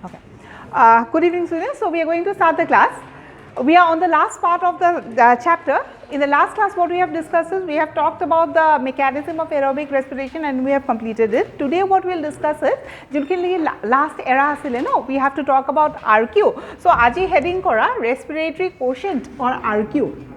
Okay. Good evening, students. So, we are going to start the class. We are on the last part of the chapter. In the last class, what we have discussed is we have talked about the mechanism of aerobic respiration and we have completed it. Today, what we will discuss is, last era no, we have to talk about RQ. So, aji heading kora respiratory quotient or RQ.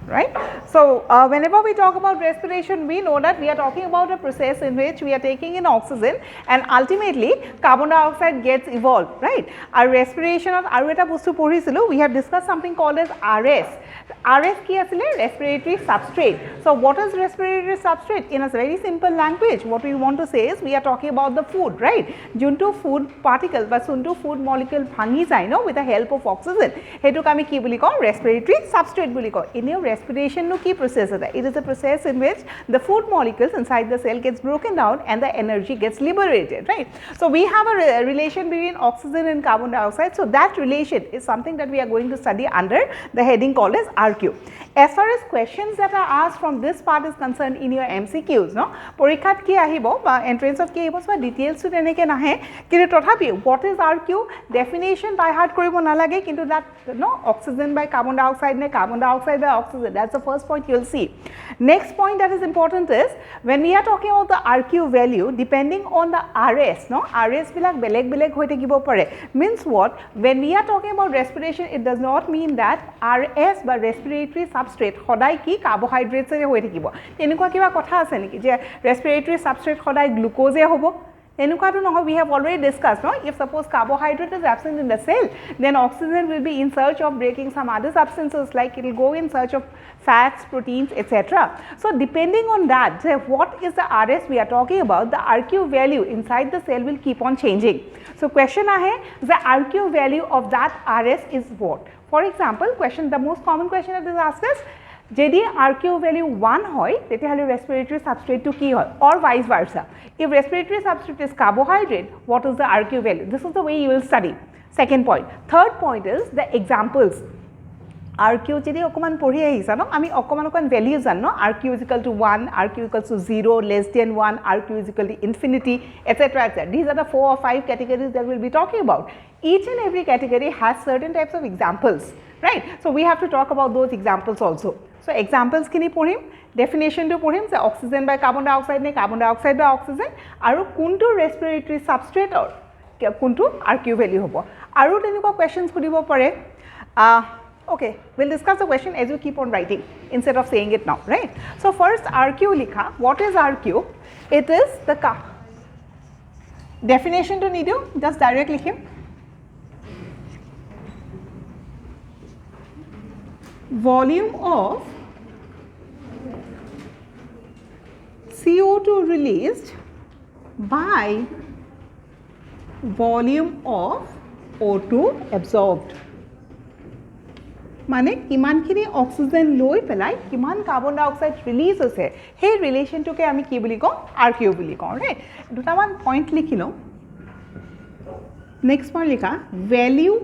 Right. So, whenever we talk about respiration, we know that we are talking about a process in which we are taking in oxygen and ultimately carbon dioxide gets evolved, right. Our respiration of aru eta bostu porhisilu, we have discussed something called as RS. RS ki asile respiratory substrate. So, what is respiratory substrate? In a very simple language, what we want to say is we are talking about the food, right. Juntu food particle but suntu food molecule bhangi jai no with the help of oxygen. Hetu kami ki boli ko respiratory substrate boli ko. In your respiration no key process is that? It is a process in which the food molecules inside the cell gets broken down and the energy gets liberated, right. So, we have a relation between oxygen and carbon dioxide. So, that relation is something that we are going to study under the heading called as RQ. As far as questions that are asked from this part is concerned in your MCQs, no, porikhat ki ahibo, entrance of ki ahibo, so details to deneke nahe, kintu tothapi, what is RQ? Definition by heart koribo nalage, kintu that no oxygen by carbon dioxide ne carbon dioxide by oxygen. That's the first point you will see. Next point that is important is when we are talking about the RQ value, depending on the RS, no, RS bilak beleg hoite kibo pare. Means what? When we are talking about respiration, it does not mean that RS by respiratory substrate hodai ki carbohydrates e hoite kibo. Tenukwa kiba kotha ase niki je respiratory substrate hodai glucose e hobo. We have already discussed, no? If suppose carbohydrate is absent in the cell, then oxygen will be in search of breaking some other substances, like it will go in search of fats, proteins, etc. So, depending on that, say what is the RS we are talking about, the RQ value inside the cell will keep on changing. So, question ahe, the RQ value of that RS is what? For example, question, the most common question that is asked is, যদি RQ value 1 হয় তেতিয়াহলে respiratory substrate to কি হয় or vice versa. If respiratory substrate is carbohydrate, what is the RQ value? This is the way you will study. Second point. Third point is the examples. RQ যদি অকমান পঢ়ি আহিছা ন আমি অকমান value জানো RQ is equal to 1, RQ equals to 0, less than 1, RQ is equal to infinity, etc. These are the 4 or 5 categories that we'll be talking about. Each and every category has certain types of examples, right? So, we have to talk about those examples also. So, examples kini porhim, definition to porhim, say oxygen by carbon dioxide ne carbon dioxide by oxygen, aru kuntu respiratory substrate or kuntu RQ value hobo. Aru tenuka questions khudibo pare. Okay, we'll discuss the question as you keep on writing instead of saying it now, right? So, first RQ likha, what is RQ? It is the definition to need you, just direct likhim. Volume of CO2 released by volume of O2 absorbed. মানে কিমানখিনি oxygen লৈ পেলাই কিমান carbon dioxide release হৈছে সেই ৰিলেশনটোকে আমি কি বুলি কওঁ RQ বুলি কওঁ ৰাইট দুটামান পইণ্ট লিখি লওঁ নেক্সট পইণ্ট লিখা value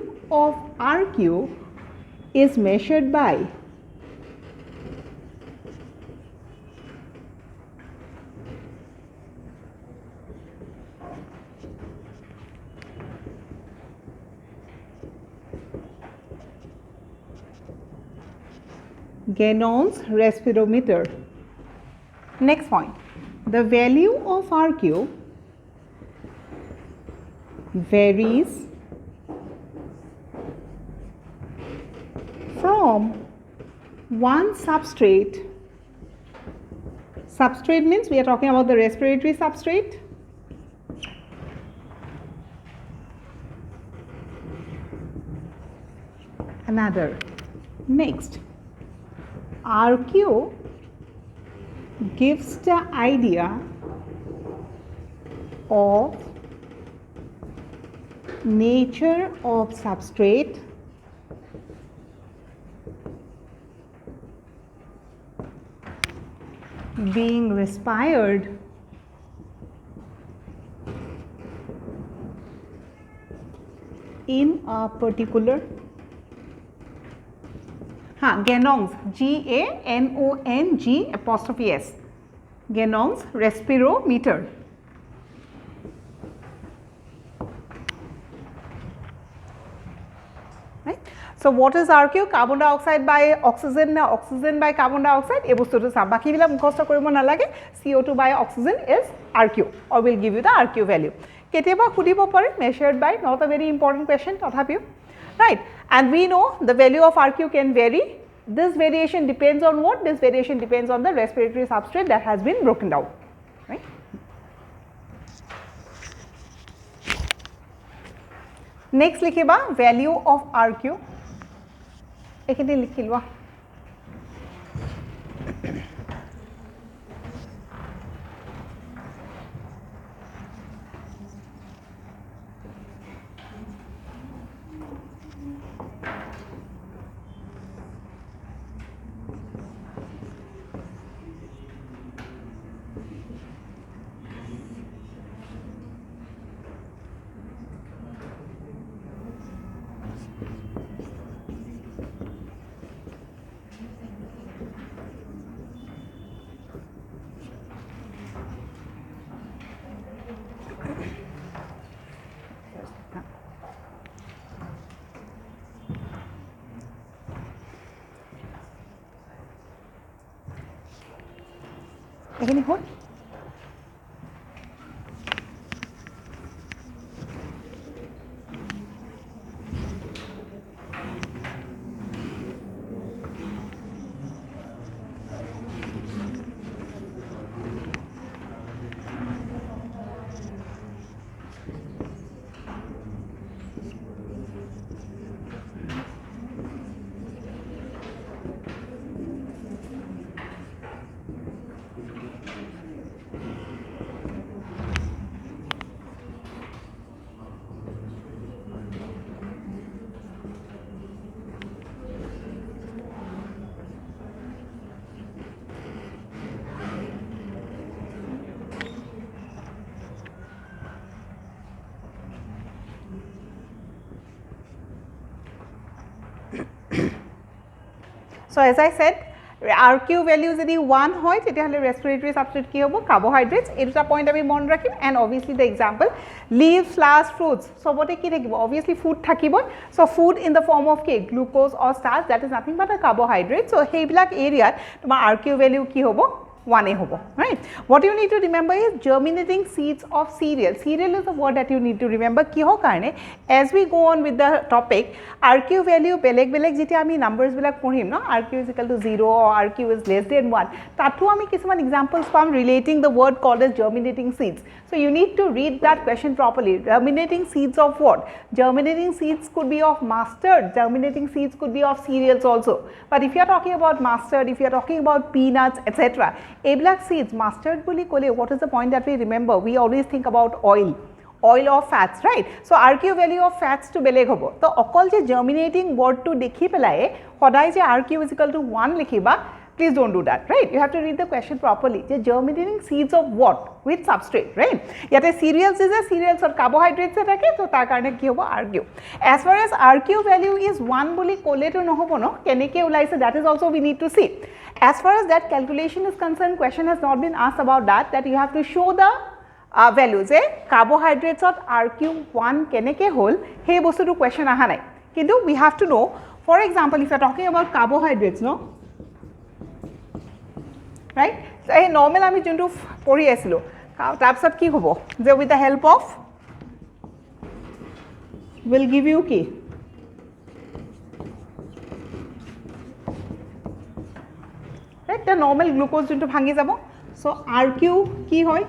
of RQ is measured by Gannon's respirometer. Next point, the value of RQ varies from one substrate. Substrate means we are talking about the respiratory substrate. Another. Next, RQ gives the idea of nature of substrate being respired in a particular Ganong's, G-A-N-O-N-G apostrophe S, Ganong's respirometer. Right? So what is RQ? Carbon dioxide by oxygen, oxygen by carbon dioxide. এই বস্তুটো চাম বাকি বিলাক মুখস্থ কৰিব নালাগে CO2 by oxygen is RQ or will give you the RQ value. কেতিয়াবা সুধিব পাৰে measured by, not a very important question তথাপিও, right? And we know the value of RQ can vary. This variation depends on what? This variation depends on the respiratory substrate that has been broken down, right? Next likhiba value of RQ. এখানে লিখি লোৱা এখানে হ'ল So as I said, RQ value যদি 1 হয় তেতিয়াহলে respiratory substrate কি হ'ব carbohydrates এই দুটা পইণ্ট আমি মন ৰাখিম and obviously the example leaves flowers fruits সবতে কি থাকিব obviously food থাকিব so food in the form of cake glucose or starch that is nothing but a carbohydrate so সেইবিলাক এৰিয়াত তোমাৰ RQ value কি হ'ব 1 hobo, right? What you need to remember is germinating seeds of cereal. Cereal is the word that you need to remember. Kiho karne, as we go on with the topic, RQ value beleg jiti ami numbers bilak porhim, no? RQ is equal to 0 or RQ is less than 1. Tatu ami kisuman examples from relating the word called as germinating seeds. So you need to read that question properly. Germinating seeds of what? Germinating seeds could be of mustard. Germinating seeds could be of cereals also. But if you are talking about mustard, if you are talking about peanuts, etc. Ablak seeds, mustard boli kole, what is the point that we remember? We always think about oil or fats, right? So RQ value of fats to beleg hobo. So okol je germinating word to dekhi pelaye, hodai je RQ is equal to 1 likhiba, please don't do that, right? You have to read the question properly. Je germinating seeds of what? With substrate, right? Yate cereals is a cereals or carbohydrates thake, so tar karone ki hobo RQ. As far as RQ value is 1 boli kole to no hobo no, keneke ulaise that is also we need to see. As far as that calculation is concerned, question has not been asked about that you have to show the values. Carbohydrates of RQ1 keneke hol, hey bostu to question aha nai. Kintu we have to know, for example, if you are talking about carbohydrates, no? Right? So normal ami juntu pori asilo. Tapsat ki hobo? With the help of will give you ki right the normal glucose juntu bhangi jabo so RQ ki hoy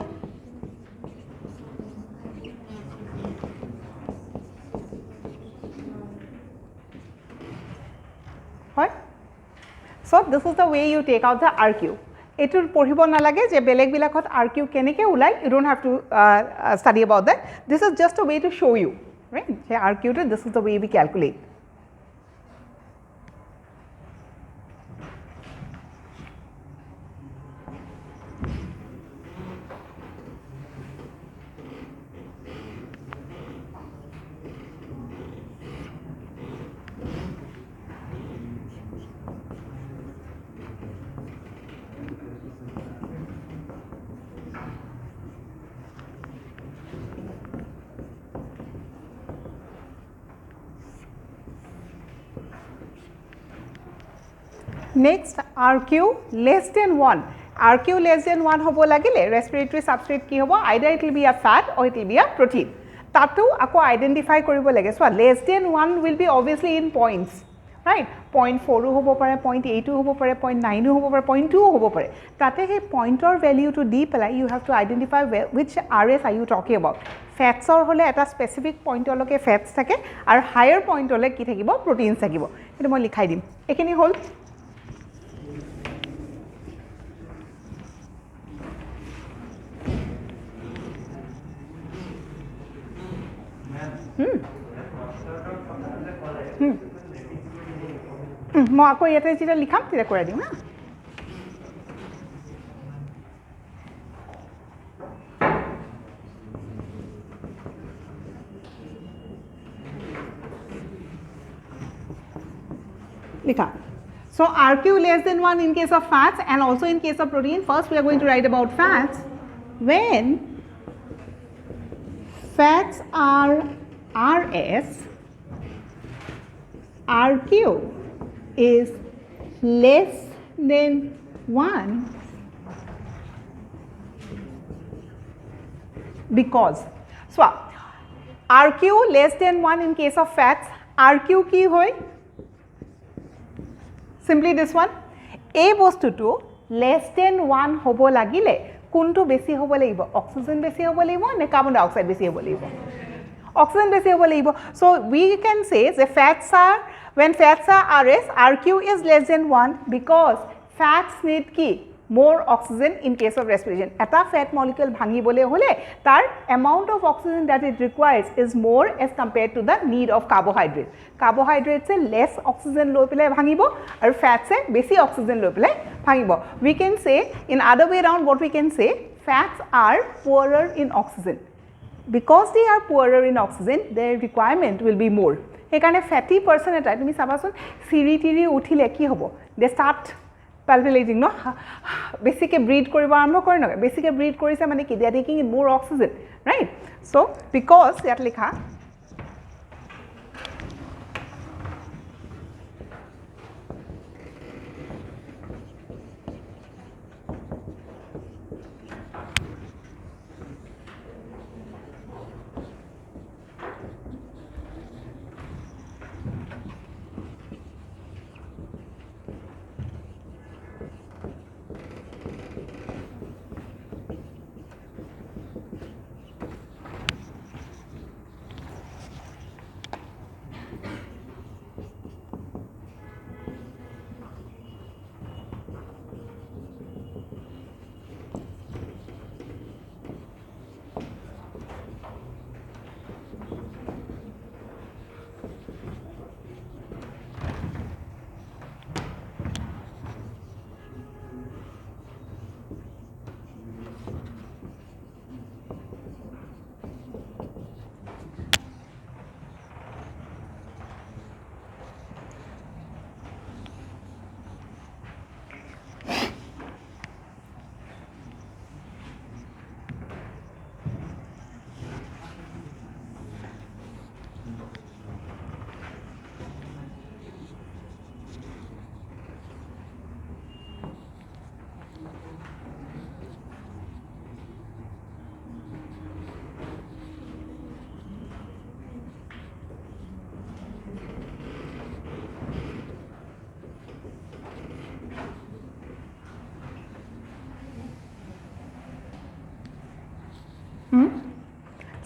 so this is the way you take out the RQ etur porhibo na lage je beleg bilakot RQ keneke ulai you don't have to study about that this is just a way to show you right je RQ this is the way we calculate Next, RQ less than 1. RQ less than 1 hobo lagile respiratory substrate ki hobo, either it will be a fat or it will be a protein. Tatu ako identify koribo lage. So less than 1 will be obviously in points, right? 0.4 hobo pare, 0.8 hobo pare, 0.9 hobo pare, 0.2 hobo pare. Tate he pointer value to d pelai, you have to identify which RS are you talking about. Fats or hole eta specific pointer loke fats thake ar higher pointer le ki thakibo proteins thakibo. Etu moi likhai dim. Ekini hol মই আকৌ ইয়াতে যেতিয়া লিখাম তেতিয়া কৰাই দিম হা লিখা so RQ less than 1 in case of fats and also in case of protein. First we are going to write about fats. When fats are RS, RQ is less than 1 because so RQ less than 1 in case of fats. RQ ki hoy simply this one, a bostu to less than 1 hobo lagile kuntu besi hobo lagibo, oxygen besi hobo lagibo ne carbon dioxide besi hobo lagibo, oxygen besi hobo lagibo. So we can say the fats are, when fats are RS, RQ is less than 1 because fats need ki more oxygen in case of respiration. Eta fat molecule bhangi bole hole tar amount of oxygen that it requires is more as compared to the need of carbohydrate. Carbohydrates se less oxygen loi pelai bhangibo aru fats se besi oxygen loi pelai bhangibo. We can say in other way around, what we can say, fats are poorer in oxygen. Because they are poorer in oxygen, their requirement will be more. Ekane fatty person eta tumi sabason siri tiri uthile ki hobo, they start palpitating, no? Basically breathe koribo arambo kore no, basically breathe korise mane ki they are taking in more oxygen, right? So because yat likha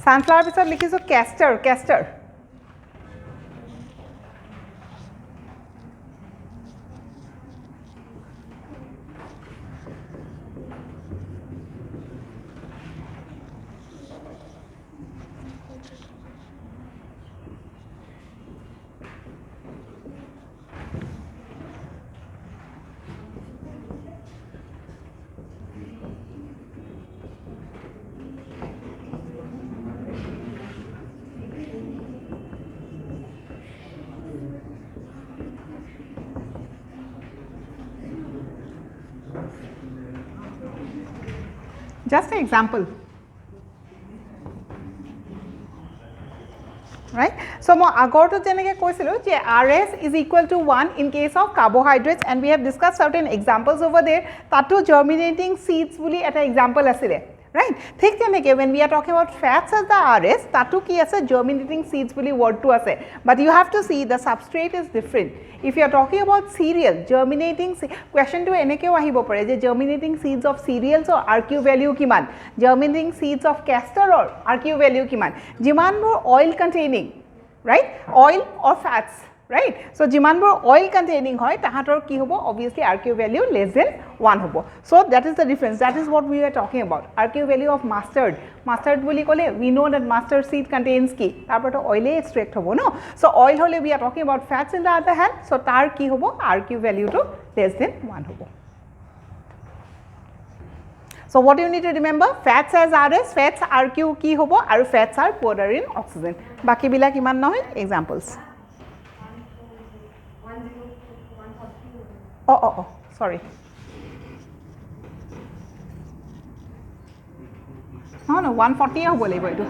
sunflower pisot likhiso castor. Just an example. right? So মই আগৰটো যেনেকৈ কৈছিলোঁ যে RS is equal to 1 in case of carbohydrates and we have discussed certain examples over there. তাতো germinating seeds বুলি এটা example আছিলে, right? ঠিক তেনেকৈ when we are talking about fats as the RS, তাতো কি আছে germinating seeds বুলি wordটো আছে, but you have to see the substrate is different. If you are talking about cereal, germinating question to এনেকেও আহিব পাৰে যে germinating seeds of cereals or RQ value কিমান, germinating seeds of castor or RQ value কিমান, যিমানবোৰ oil containing, right? Oil or fats, right? So যিমানবোৰ oil containing হয় তাহাঁতৰ কি হ'ব obviously RQ value less than 1 হ'ব. So that is the difference, that is what we are talking about. RQ value of mustard, mustard বুলি ক'লে we know that mustard seed contains কি তাৰপৰতো oil extract হ'ব no. So oil হ'লে we are talking about fats in the other hand, so তাৰ কি হ'ব RQ value to less than 1 হ'ব. So what you need to remember, fats as RS, fats RQ কি হ'ব আৰু fats are poorer in oxygen. বাকি বিলাক ইমান নহয় examples. Oh, sorry. No, 140 হ'ব লাগিব এইটো.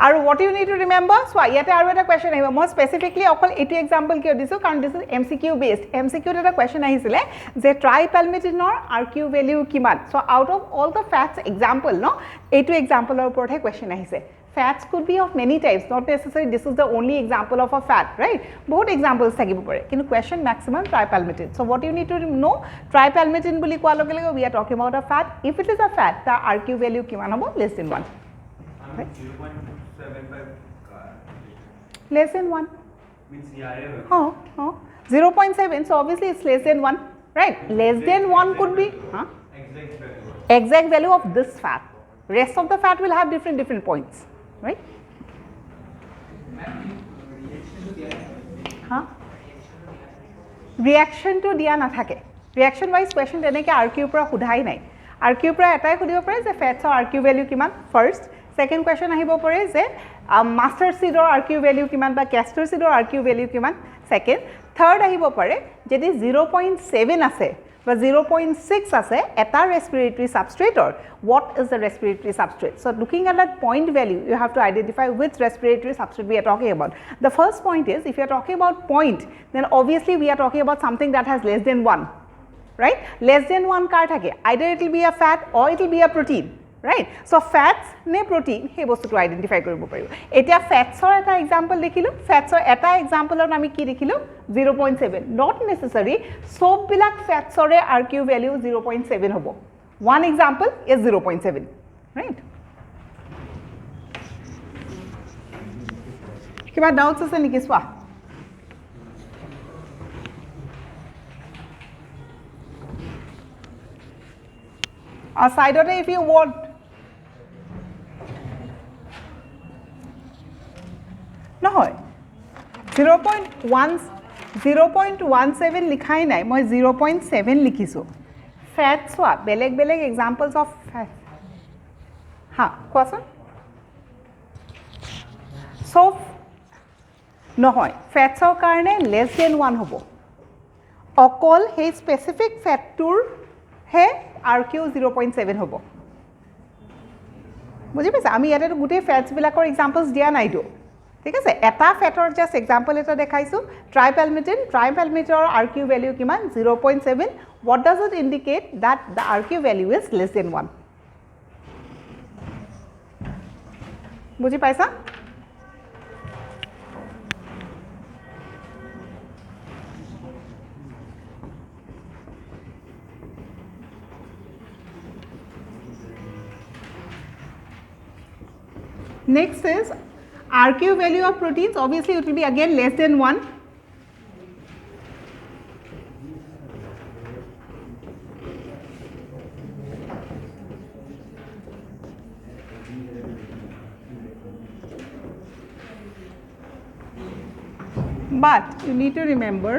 আৰু what you need to remember, so ইয়াতে আৰু এটা question আহিব, মই specifically অকল এইটো example কিয় দিছোঁ কাৰণ this is MCQ based. MCQ ত এটা question আহিছিলে যে tripalmitinৰ RQ value কিমান. So out of all the fats example no, এইটো exampleৰ ওপৰতহে question আহিছে. Fats could be of many types, not necessarily this is the only example of a fat, right? বহুত examples থাকিব পাৰে, কিন্তু question maximum tripalmitin. So what you need to know, tripalmitin বুলি কোৱাৰ লগে লগে we are talking about a fat. If it is a fat, তাৰ RQ value কিমান হ'ব? Less than 1. Right? 0.75 less than 1 means oh 0.7, so obviously it's less than 1, right? Less than 1 could be exact value of this fat. Rest of the fat will have different points, right? Reaction to দিয়া নাথাকে, reaction wise question তেনেকৈ RQ পৰা সোধাই নাই. RQ পৰা এটাই সুধিব পাৰে যে fats or RQ value কিমান first. Second question আহিব পাৰে যে mustard seed or RQ value কিমান বা castor seed or RQ value কিমান second. Third আহিব পাৰে যদি 0.7 আছে বা 0.6 আছে এটা respiratory substrate or what is the respiratory substrate. So looking at that point value, you have to identify which respiratory substrate we are talking about. The first point is if you are talking about point, then obviously we are talking about something that has less than 1, right? Less than 1 কাৰ থাকে, either it will be a fat or it will be a protein. Right? So fats ne protein he bostu to identify koribo paribo. Etia fats or eta example dekhilu, fats or eta example or ami ki dekhilu 0.7. Not necessary sob bilak fats or RQ value 0.7 hobo. One example is 0.7, right? Kiba doubts ase niki swa? Aside of if you want নহয় 0.17 লিখাই নাই, মই 0.7 লিখিছোঁ. ফেট চোৱা বেলেগ বেলেগ examples of ফেট হা কোৱাচোন. চ' নহয় ফেটছৰ কাৰণে লেছ দেন 1 হ'ব, অকল সেই স্পেচিফিক ফেটটোৰহে RQ 0.7 হ'ব. বুজি পাইছা, আমি ইয়াতে গোটেই ফেটছবিলাকৰ এক্সাম্পলছ দিয়া নাইতো, ঠিক আছে. এটা ফেটৰ জাষ্ট এক্সাম্পল এটা দেখাইছোঁ, ট্ৰাইপেলমিটিন. ট্ৰাইপেলমিটৰ RQ ভেলিউ কিমান? 0.7. What does it indicate? That the RQ value is less than 1. বুজি পাইছা? Next is RQ value of proteins. Obviously it will be again less than 1. But you need to remember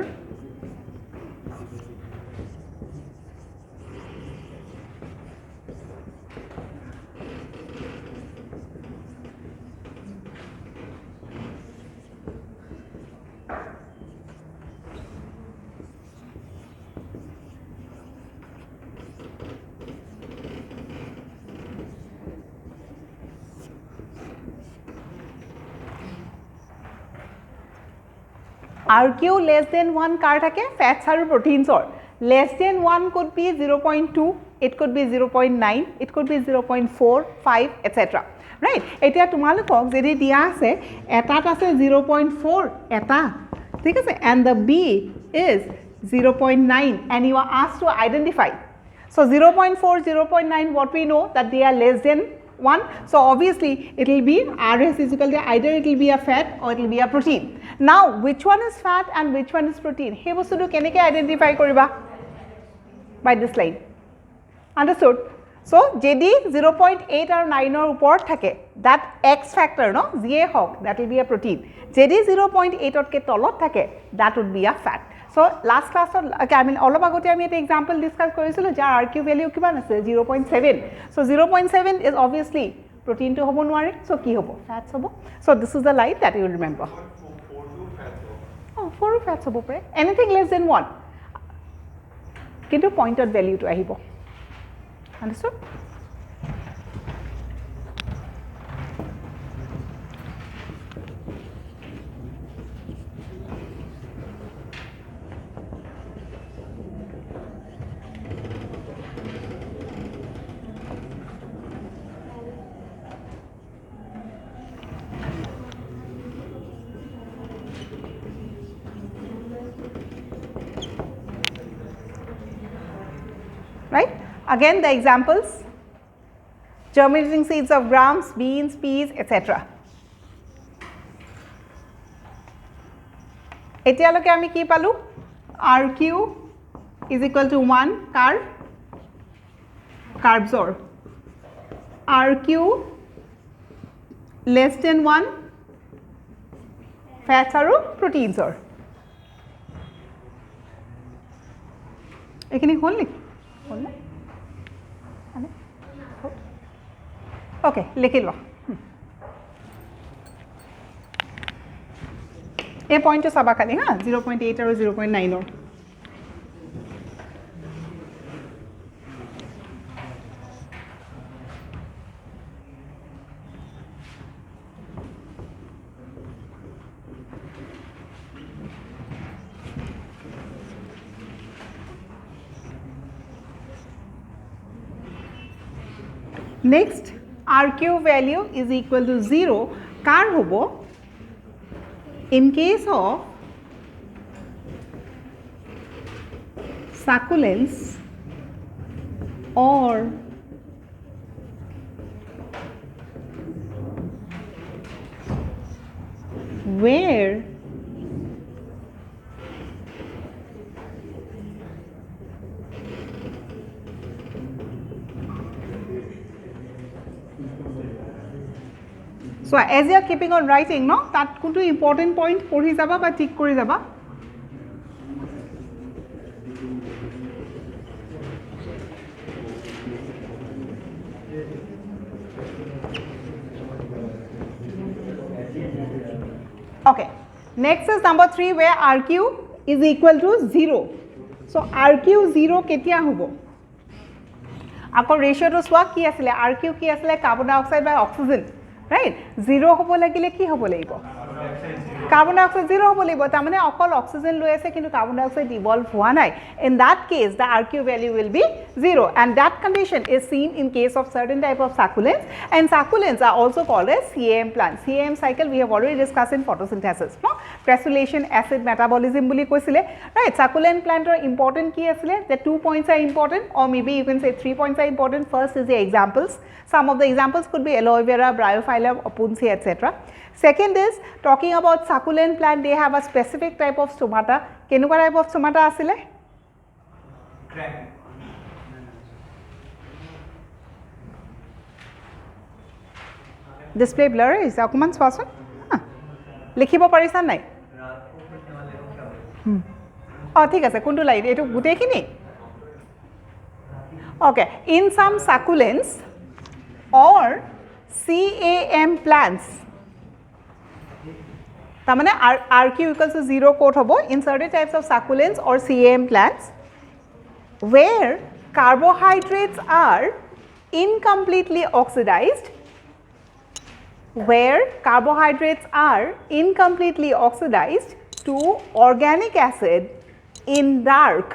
RQ less than 1 কাৰ থাকে fats আৰু proteins less than 1 could be 0.2, it could be 0.9, it could be 0.4, 5 etc. right এতিয়া তোমালোকক যদি দিয়া আছে এটাত আছে 0.4 এটা ঠিক আছে and the B is 0.9 and you are asked to identify. So 0.4, 0.9 what we know that they are less than 1. So obviously it will be RS is equal to either it will be a fat or it will be a protein. Now which one is fat and which one is protein? Hey bostutu keneke identify koriba? By this line. Understood? So JD 0.8 or 9 or upor thake that X factor no ZA hawk that will be a protein. JD 0.8 or ke tolot thake that would be a fat. So last class okay, I mean olof agote ami eta example discuss korisilo jar RQ value kiman ase 0.7. So 0.7 is obviously protein to hobo nware so ki hobo fats hobo. So this is the line that you will remember. Oh 4 fats hobo pare anything less than 1 kintu pointed value to ahibo. Understood? Right? Again the examples, germinating seeds of grams, beans, peas, etc. Etialoke ami ki palu RQ is equal to 1 carbs or RQ less than 1 fats aru proteins or ekini hol ni hol na okay likhi lo a point to saba khali ha 0.8 or 0.9 or next RQ value is equal to 0 car होबो in case of succulents or where so as you are keeping on writing no that kuntu important point pori jaba ba tik kori jaba okay next is number 3 where RQ is equal to 0 so RQ 0 ketia hobo ako ratio to swa ki asile RQ ki asile carbon dioxide by oxygen right 0 hobo lagile ki hobo laibo carbon dioxide 0 hobo laibo ta mane okol oxygen loi ase kintu carbon dioxide evolve hua nai in that case the RQ value will be 0 and that condition is seen in case of certain type of succulents and succulents are also called as CAM plants. CAM cycle we have already discussed in photosynthesis no cressolation acid metabolism buli koisile right succulent plant are important ki asile the 2 points are important or maybe you can say 3 points are important. First is the examples, some of the examples could be aloe vera, bryophyllum, opuntia etc. Second is talking about succulent plant they have a specific type of stomata. Kenuka type of stomata asile display blur is akuman swason likhibo parisa nai oh thik ase kuntu line etu gute kini okay in some succulents or CAM plants tamane RQ equals to 0 quote hobo in certain types of succulents or CAM plants where carbohydrates are incompletely oxidized to organic acid in dark.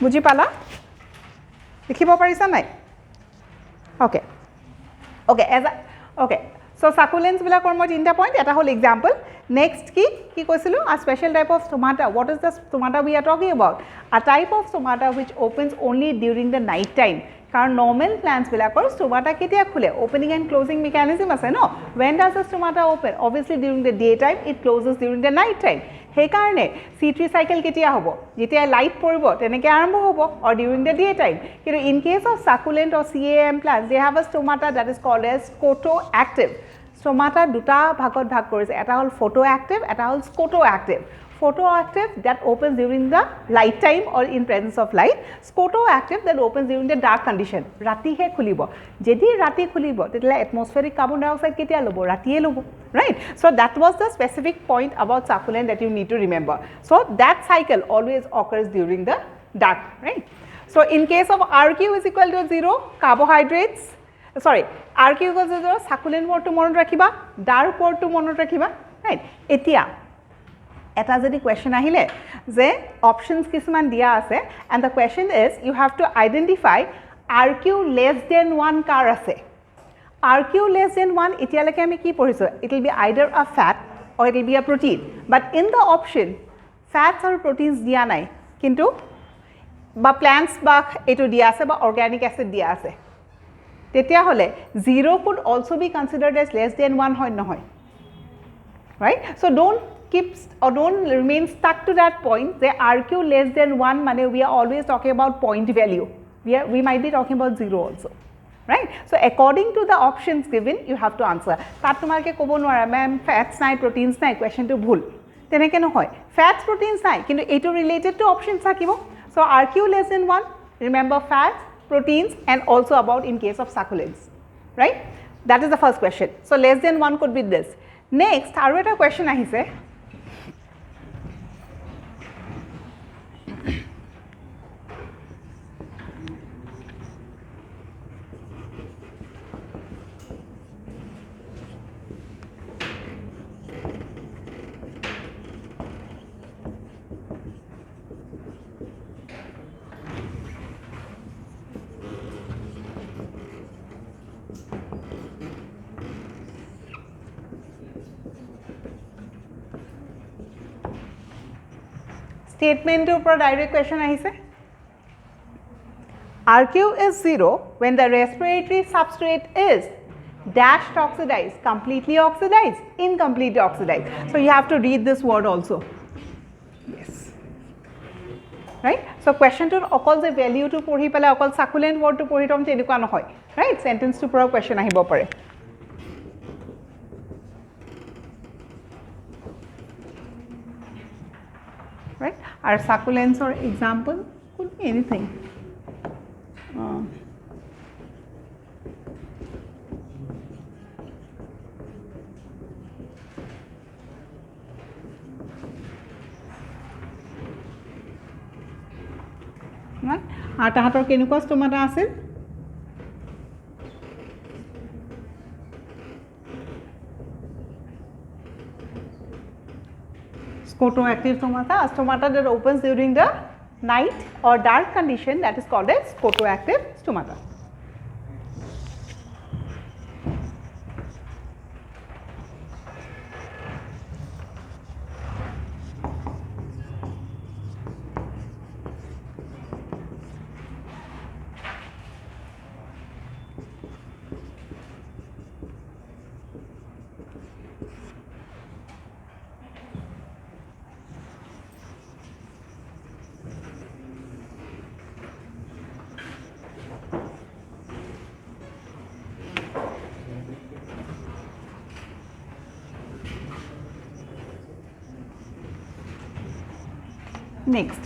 বুজি পালা? লিখিব পাৰিছা নাই? Okay. Okay, okay. So succulents বিলাকৰ মই তিনিটা point, এটা হ'ল এক্সাম্পল. নেক্সট কি কৈছিলোঁ? A special type of stomata. What is the stomata we are talking about? A type of stomata which opens only during the night time. কাৰণ normal প্লান্টছবিলাকৰ ষ্টমাটা কেতিয়া খোলে? ওপেনিং এণ্ড ক্লোজিং মেকানিজম আছে ন? When does the stomata open? Obviously during the daytime, it closes during the night time. সেইকাৰণে C3 cycle কেতিয়া হ'ব? যেতিয়া light পৰিব তেনেকৈ আৰম্ভ হ'ব, or during the daytime. কিন্তু in case of succulent or CAM plants, they have a stomata that is called as photoactive. Stomata দুটা ভাগত ভাগ কৰিছে, এটা হ'ল photoactive, এটা হ'ল scotoactive. Photoactive that opens during the light time or in presence of light, scotoactive that opens during the dark condition. ৰাতিহে খুলিব, যদি ৰাতি খুলিব তেতিয়াহ'লে atmospheric carbon dioxide কেতিয়া ল'ব? ৰাতিয়ে ল'ব, right? So that was the specific point about succulent that you need to remember. So that cycle always occurs during the dark, right? So in case of RQ is equal to 0, carbohydrates, sorry, RQ equals to 0, succulent wordটো মনত ৰাখিবা, dark wordটো মনত ৰাখিবা, right? এতিয়া এটা যদি question আহিলে যে options কিছুমান দিয়া আছে, and the question is you have to identify RQ less than 1 কাৰ আছে? RQ less than 1 এতিয়ালৈকে আমি কি পঢ়িছোঁ? It will be either a fat or it will be a protein, but in the option fats or proteins দিয়া নাই, কিন্তু বা plants বা এইটো দিয়া আছে বা organic acid দিয়া আছে, তেতিয়াহ'লে 0 could also be considered as less than 1 হয় নহয়, right? So don't keep or don't remain stuck to that point. The RQ less than 1 mane we are always talking about point value. We might be talking about 0 also, right? So according to the options given, you have to answer. Tat tumarke kobo nwara ma'am fats nai proteins nai, question to bhul teneke nohoy, fats proteins nai kintu eto related to options thakibo. So RQ less than 1, remember fats, proteins, and also about in case of succulents, right? That is the first question. So less than 1 could be this. Next aru eta question ahise, statement upor direct question ahise. RQ is 0 when the respiratory substrate is dashed oxidized, completely oxidized, incompletely oxidized. So you have to read this word also. Yes, right? So question to okol je value to pori pela okol succulent word to pori tom tenukwa nohoy, right? Sentence to pura question ahibo pare, right? Our succulents or example could be anything. আর তাহাঁতৰ কেনেকুৱা ষ্টমাটা আছিল? Scotoactive stomata, a stomata that opens during the night or dark condition, that is called as scotoactive stomata. Next,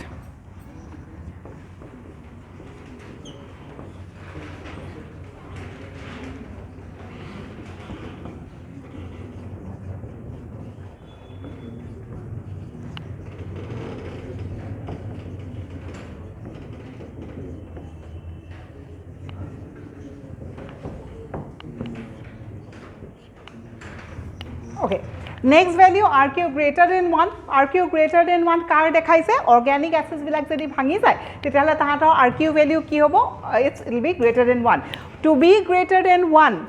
okay, Next value RQ greater than 1, RQ greater than 1 কাৰ দেখাইছে organic acids বিলাক যদি ভাঙি যায় তেতিয়াহলে তাহাঁতৰ RQ value কি হ'ব it will be greater than 1. To be greater than 1,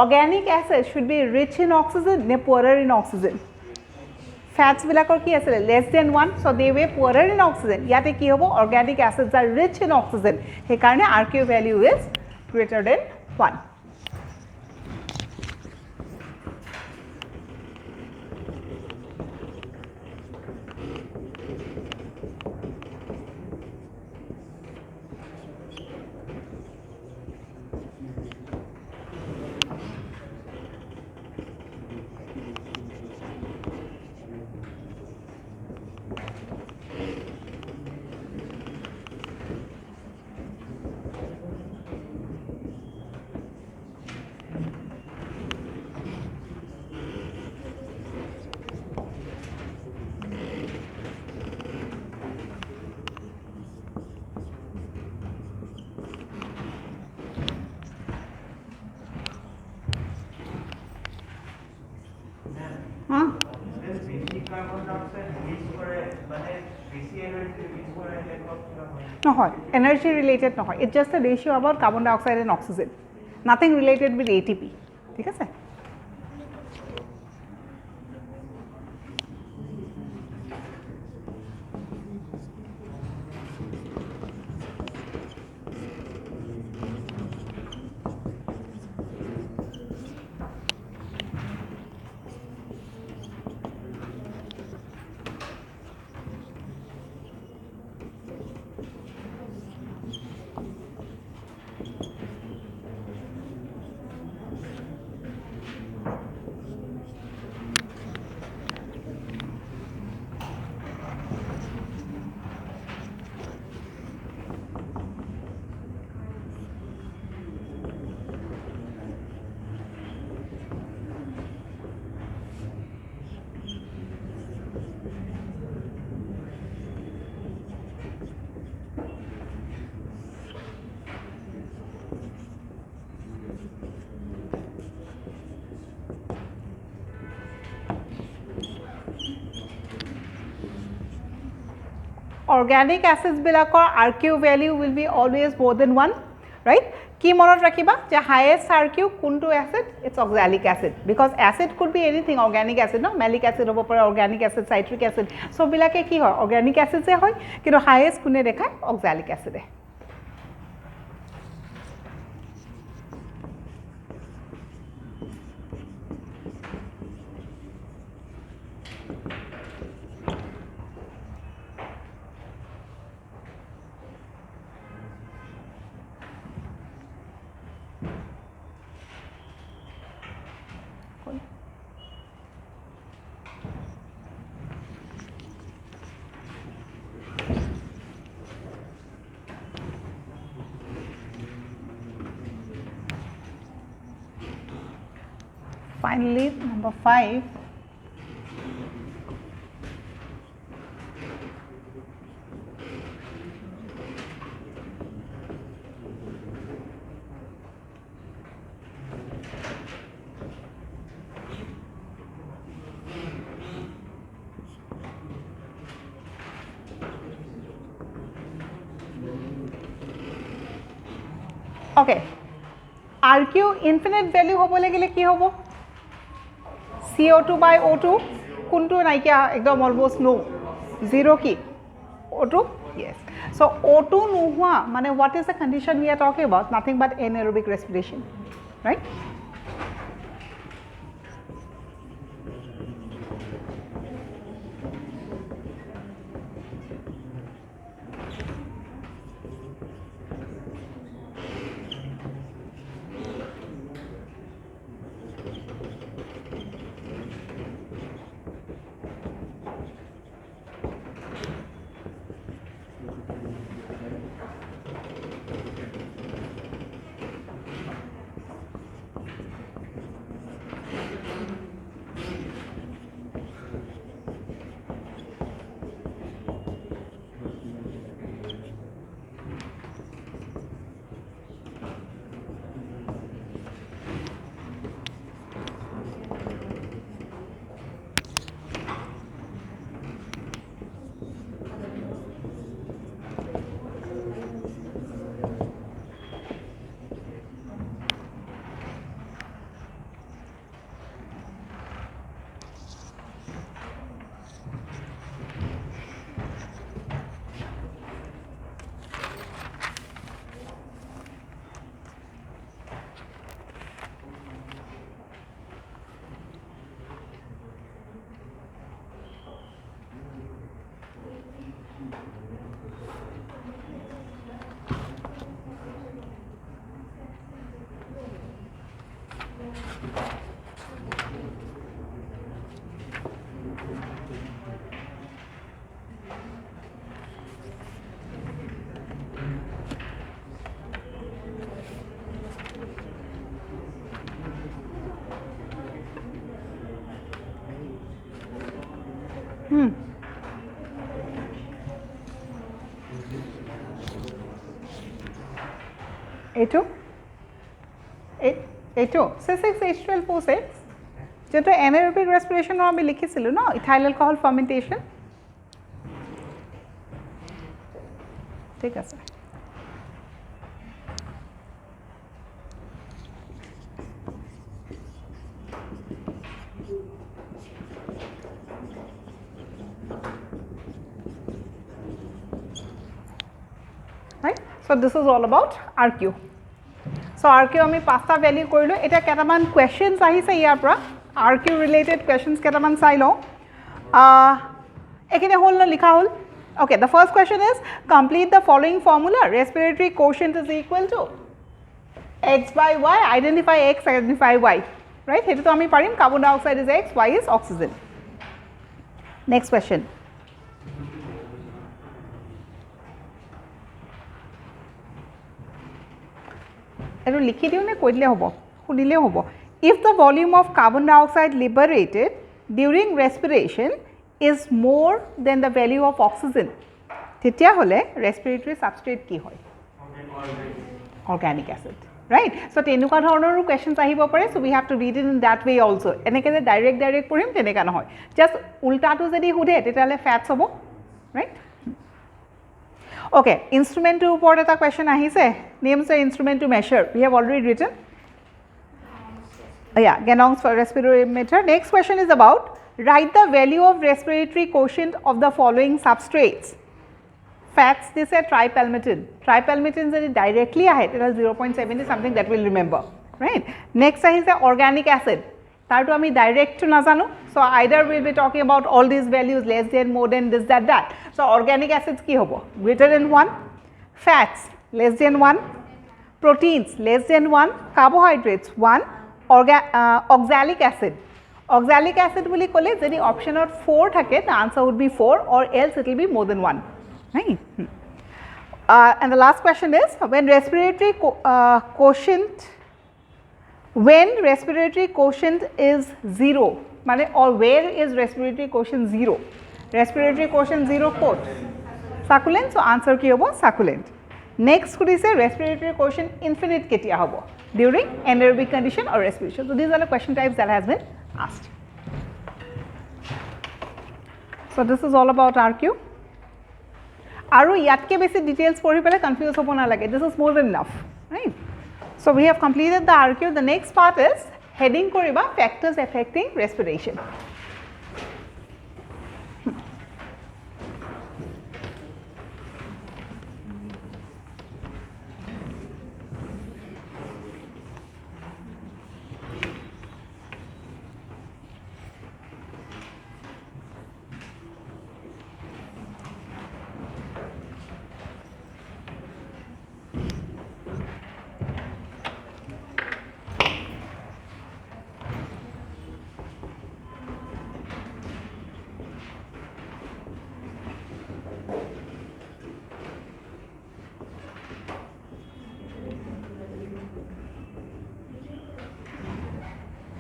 organic acids should be rich in oxygen ne poorer in oxygen. Fats bilakor ki asile less than 1, so they were poorer in oxygen. Yate ki hobo organic acids are rich in oxygen. He karone RQ value is greater than 1. Energy related no, it's just a ratio about carbon dioxide and oxygen, nothing related with ATP. ঠিক আছে organic acids bilakor RQ value will be always more than 1, right? Ki monot rakhiba je highest RQ kuntu acid, it's oxalic acid, because acid could be anything, organic acid no, malic acid hobo pare, organic acid, citric acid, so bilake ki hoy organic acid se hoy kintu highest kune dekhay oxalic acid e. Finally, number 5. Okay, RQ infinite value hobo legile ki hobo CO2 by O2 kuntu naikia ekdom almost no, 0 ki O2, yes. So O2 nuhua mane what is the condition we are talking about? Nothing but anaerobic respiration, right? এইটো C6H12O6 যেটো anaerobic respiration আমি লিখিছিলো ন ethyl alcohol fermentation ঠিক আছে right so this is all about RQ so RQ আমি পাঁচটা value কৰিলো এটা কেটামান কোৱেশ্চনস আহিছে ইয়াৰ পৰা RQ related questions কেটামান চাই লও এখানে হল না লিখা হল okay the first question is complete the following formula respiratory quotient is equal to x by y identify x identify y right হেতু তো আমি পারিম carbon dioxide is x y is oxygen next question এটো লিখি দিও নে কইলে হ'ব শুনিলে হ'ব if the volume of carbon dioxide liberated during respiration is more than the value of oxygen তেতিয়া হলে respiratory substrate কি হয় organic acid right so তেনুকা ধৰণৰ questions আহিব পাৰে so we have to read it in that way also এনেকে যে direct পঢ়িম তেনেকা নহয় just উল্টাটো যদি হুদে তেতিয়ালে fats হ'ব right okay instrument to উপৰ এটা question আহিছে names the instrument to measure we have already written yeah Ganong's respirometer next question is about write the value of respiratory quotient of the following substrates facts this is tripalmitin যদি directly ahe it is 0.70 something that will remember right next is the organic acid tarto ami direct to nazano so either we will be talking about all these values less than more than this that so organic acids ki hobo greater than 1 fats less than 1 proteins less than 1 carbohydrates 1 oxalic acid boli kole jodi option or 4 thake the answer would be 4 or else it will be more than 1 right and the last question is when respiratory quotient is 0 mane or where is respiratory quotient 0 respiratory quotient 0 quote succulent so answer ki hobo succulent next could say respiratory quotient infinite ketia hobo during anaerobic condition or respiration so these are the question types that has been asked so this is all about RQ aru yatke besi details pori pele confuse hobo na lage this is more than enough right so we have completed the RQ the next part is heading koriba factors affecting respiration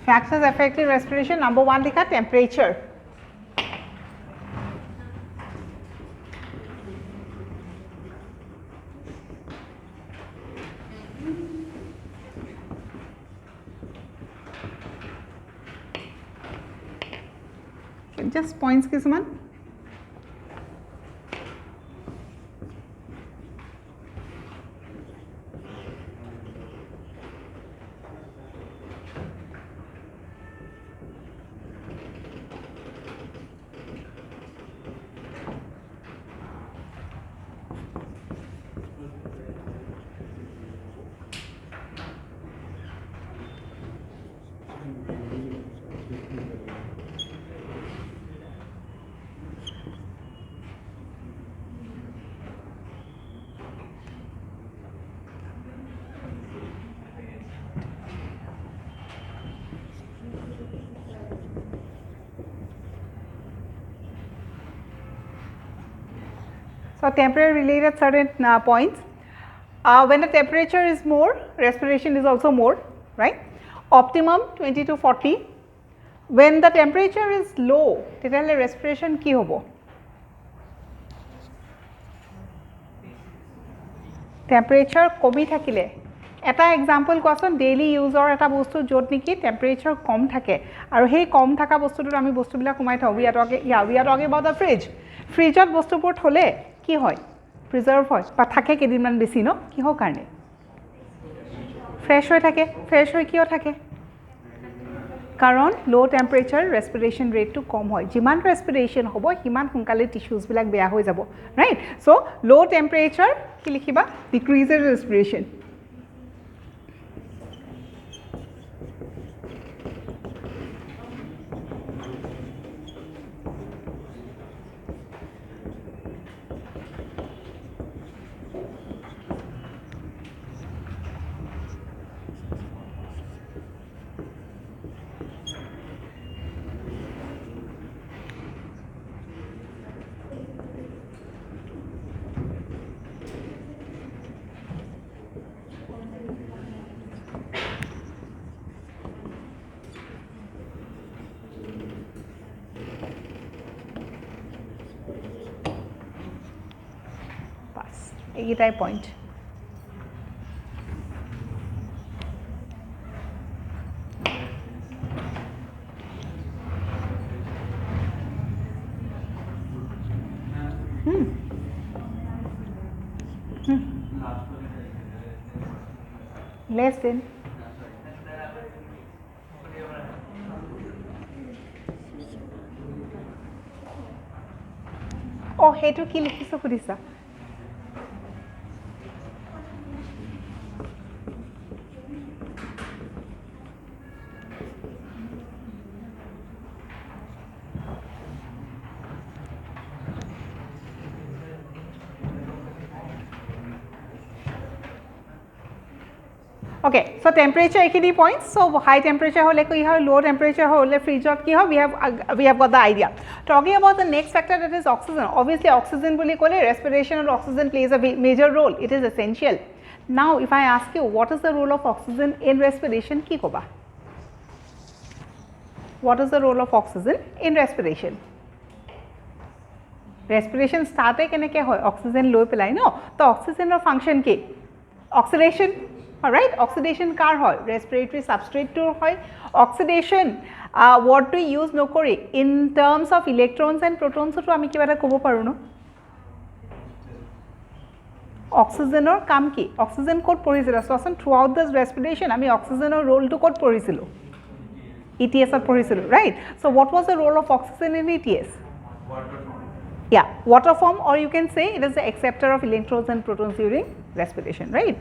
factors affecting respiration number 1 likha temperature just points kisman so temperature related certain points when the temperature is more respiration is also more right optimum 20 to 40 when the temperature is low তেতিয়াহ'লে respiration কি হ'ব temperature কমি থাকিলে এটা example কোৱাচোন daily ইউজৰ এটা বস্তু য'ত নেকি টেম্পাৰেচাৰ কম থাকে আৰু সেই কম থকা বস্তুটোত আমি বস্তুবিলাক সোমাই থওঁ we are talking about the fridge ফ্ৰিজত বস্তুবোৰ থ'লে কি হয় প্ৰিজাৰ্ভ হয় বা থাকে কেইদিনমান বেছি ন কিহৰ কাৰণে ফ্ৰেছ হৈ থাকে ফ্ৰেছ হৈ কিয় থাকে কাৰণ লো টেম্পাৰেচাৰ ৰেস্পিৰেশ্যন ৰেটটো কম হয় যিমান ৰেস্পিৰেশ্যন হ'ব সিমান সোনকালে টিস্যুজবিলাক বেয়া হৈ যাব ৰাইট চ' লো টেম্পাৰেচাৰ কি লিখিবা ডিক্ৰিজেড ৰেস্পিৰেশ্যন এইটাই point less than oh hetu ki likhiso khudisa Okay, so temperature ekini points. So high temperature hole ki hoy, low temperature hole fridge of ki hoy, we have got the idea. Talking about the next factor that is oxygen. Obviously oxygen boli kole respiration and oxygen plays a major role. It is essential. Now if I ask you what is the role of oxygen in respiration ki koba? What is the role of oxygen in respiration? Respiration start e keneke hoy oxygen low pelai no. To oxygen or function ki oxidation. Alright, oxidation car hoy, respiratory substrate to hoy. Oxidation, what do we use no kori in terms of electrons and protons to ami kiba eta kobo paru no? Oxygen or kam ki? Oxygen code porisilo. So throughout this respiration, ami oxygen or role to code porisilo. ETS or porisilo, right? So what was the role of oxygen in ETS? Water form. Yeah, water form, or you can say it is the acceptor of electrons and protons during respiration, right?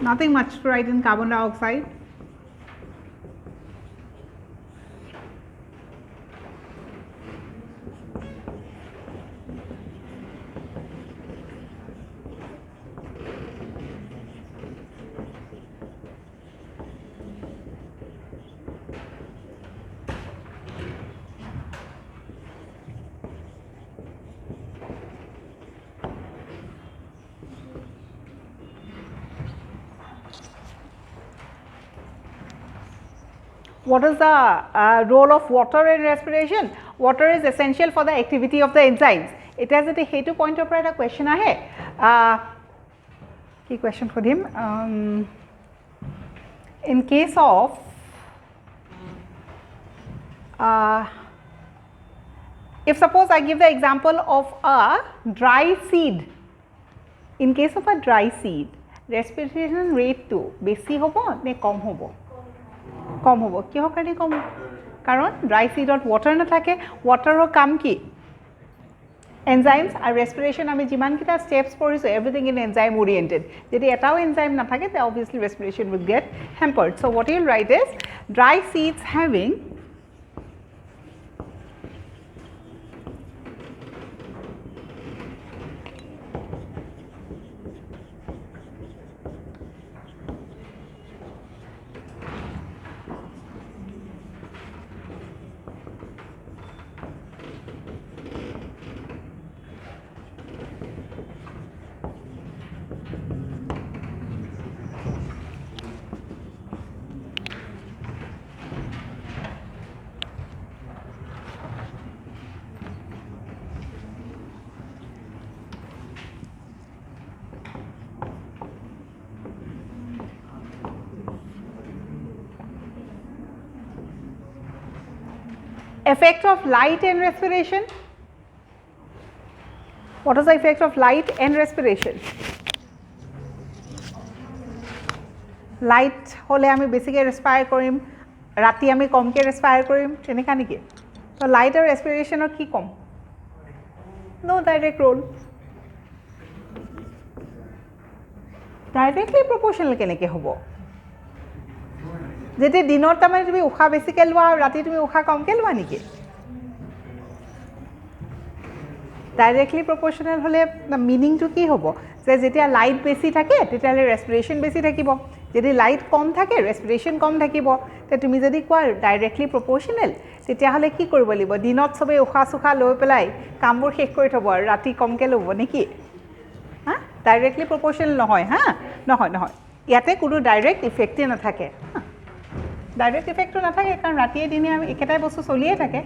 Nothing much to write in carbon dioxide. What is the role of water in respiration? Water is essential for the activity of the enzymes. It has a hetu point of a question ahe. Key question for him. In case of if suppose I give the example of a dry seed. In case of a dry seed, respiration rate to besi hobo ne kom hobo. কম হ'ব কিহৰ কাৰণে কম কাৰণ dry সিডত water নাথাকে ওয়াটাৰৰ কাম কি enzymes আর respiration আমি যিমান কিটা steps পঢ়িছো everything in enzyme oriented যদি এটাও enzyme নাথাকে then obviously respiration will get hampered so what you'll write is dry seeds having effect of light and respiration. What is the effect of light and respiration? Light hole ami basically respire korim, rati ami komke respire korim, teneka niki. So light or respiration or ki kom? No direct role. Directly proportional keneke hobo. যেতে দিনৰ তামানে তুমি উখা বেছিকে লোৱা আৰু ৰাতি তুমি উখা কমকে লোৱা নেকি ডাইৰেক্টলি প্ৰপোৰ্শনাল হলে মিনিং টু কি হ'ব যে যেতিয়া লাইট বেছি থাকে তেতিয়ালে ৰেসপিৰেশন বেছি থাকিব যদি লাইট কম থাকে ৰেসপিৰেশন কম থাকিব তে তুমি যদি কোৱা ডাইৰেক্টলি প্ৰপোৰ্শনাল তেতিয়া হলে কি কৰিব লাগিব দিনত সবে উখা সুখা লৈ পেলাই কামবোৰ শেষ কৰি থব আৰু ৰাতি কমকে ল'ব নেকি হা ডাইৰেক্টলি প্ৰপোৰ্শনাল নহয় হা নহয় ইয়াতে কোনো ডাইৰেক্ট ইফেক্টে নাথাকে ডাইৰেক্ট ইফেক্টটো নাথাকে কাৰণ ৰাতিয়ে দিনে আমি একেটাই বস্তু চলিয়ে থাকে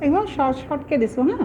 একদম শর্টকে দিছো হা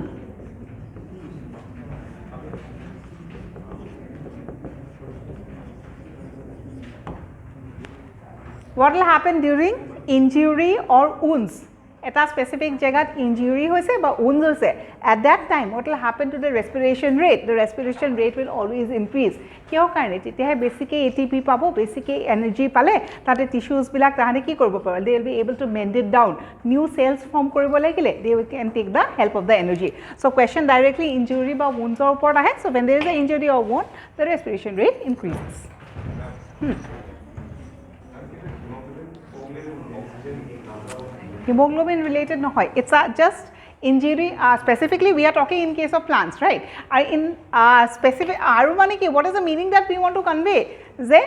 What will happen during injury or wounds? Eta specific jagat injury hoise ba wounds hoise. At that time, what will happen to the respiration rate? The respiration rate will always increase. Kyo karone? Tetiahe basically ATP pabo, basically energy pale, tate tissues bilak tahane ki koribo paribo. They will be able to mend it down. New cells form koribo lagile. They can take the help of the energy. So question directly injury ba wounds or upor ahe. So when there is an injury or wound, the respiration rate increases. Hemoglobin related no hoy it's a just injury specifically we are talking in case of plants right in specific aru mane ki what is the meaning that we want to convey je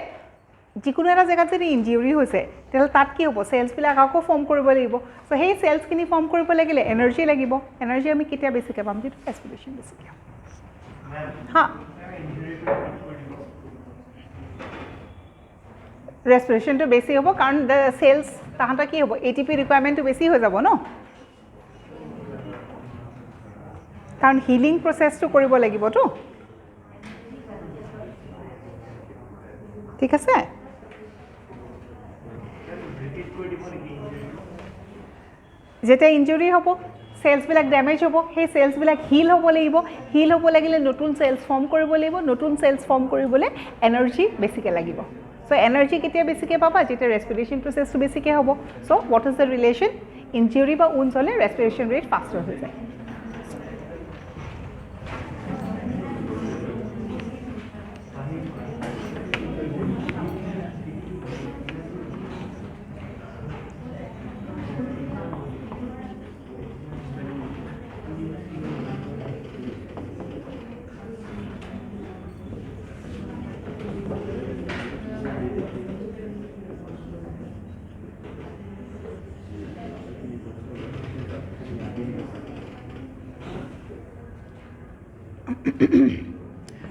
jikono eta jagat jodi injury hoise tel tat ki hobo cells bila akako form koribo lagibo so hey cells kini form koribo lagile energy lagibo energy ami kitia besike pam jitu respiration besike ha respiration to basic hobo karon the cells tahanta ki hobo ATP requirement to besi hoy jabo no karon healing process to koribo lagibo to ঠিক আছে যেটা injury হবো sales বিলাক damage হবো সেই sales বিলাক hill হবো লাগিলে নতুন sales form কৰিব লাগিব নতুন সেলস ফর্ম কৰিবলে এনার্জি বেছিকে লাগিব So energy ketia besike papa jeta respiration process to besike hobo so what is the relation injury ba wounds hole respiration rate faster hoye jay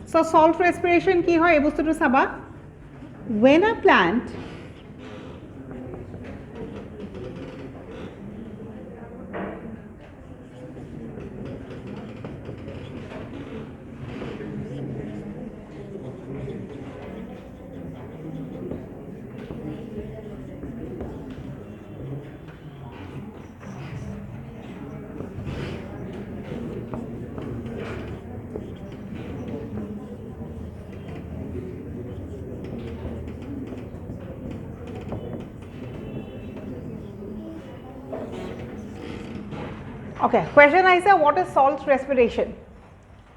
So salt respiration ki hoy e bostu to saba when a plant Okay, question I say, what is salt respiration?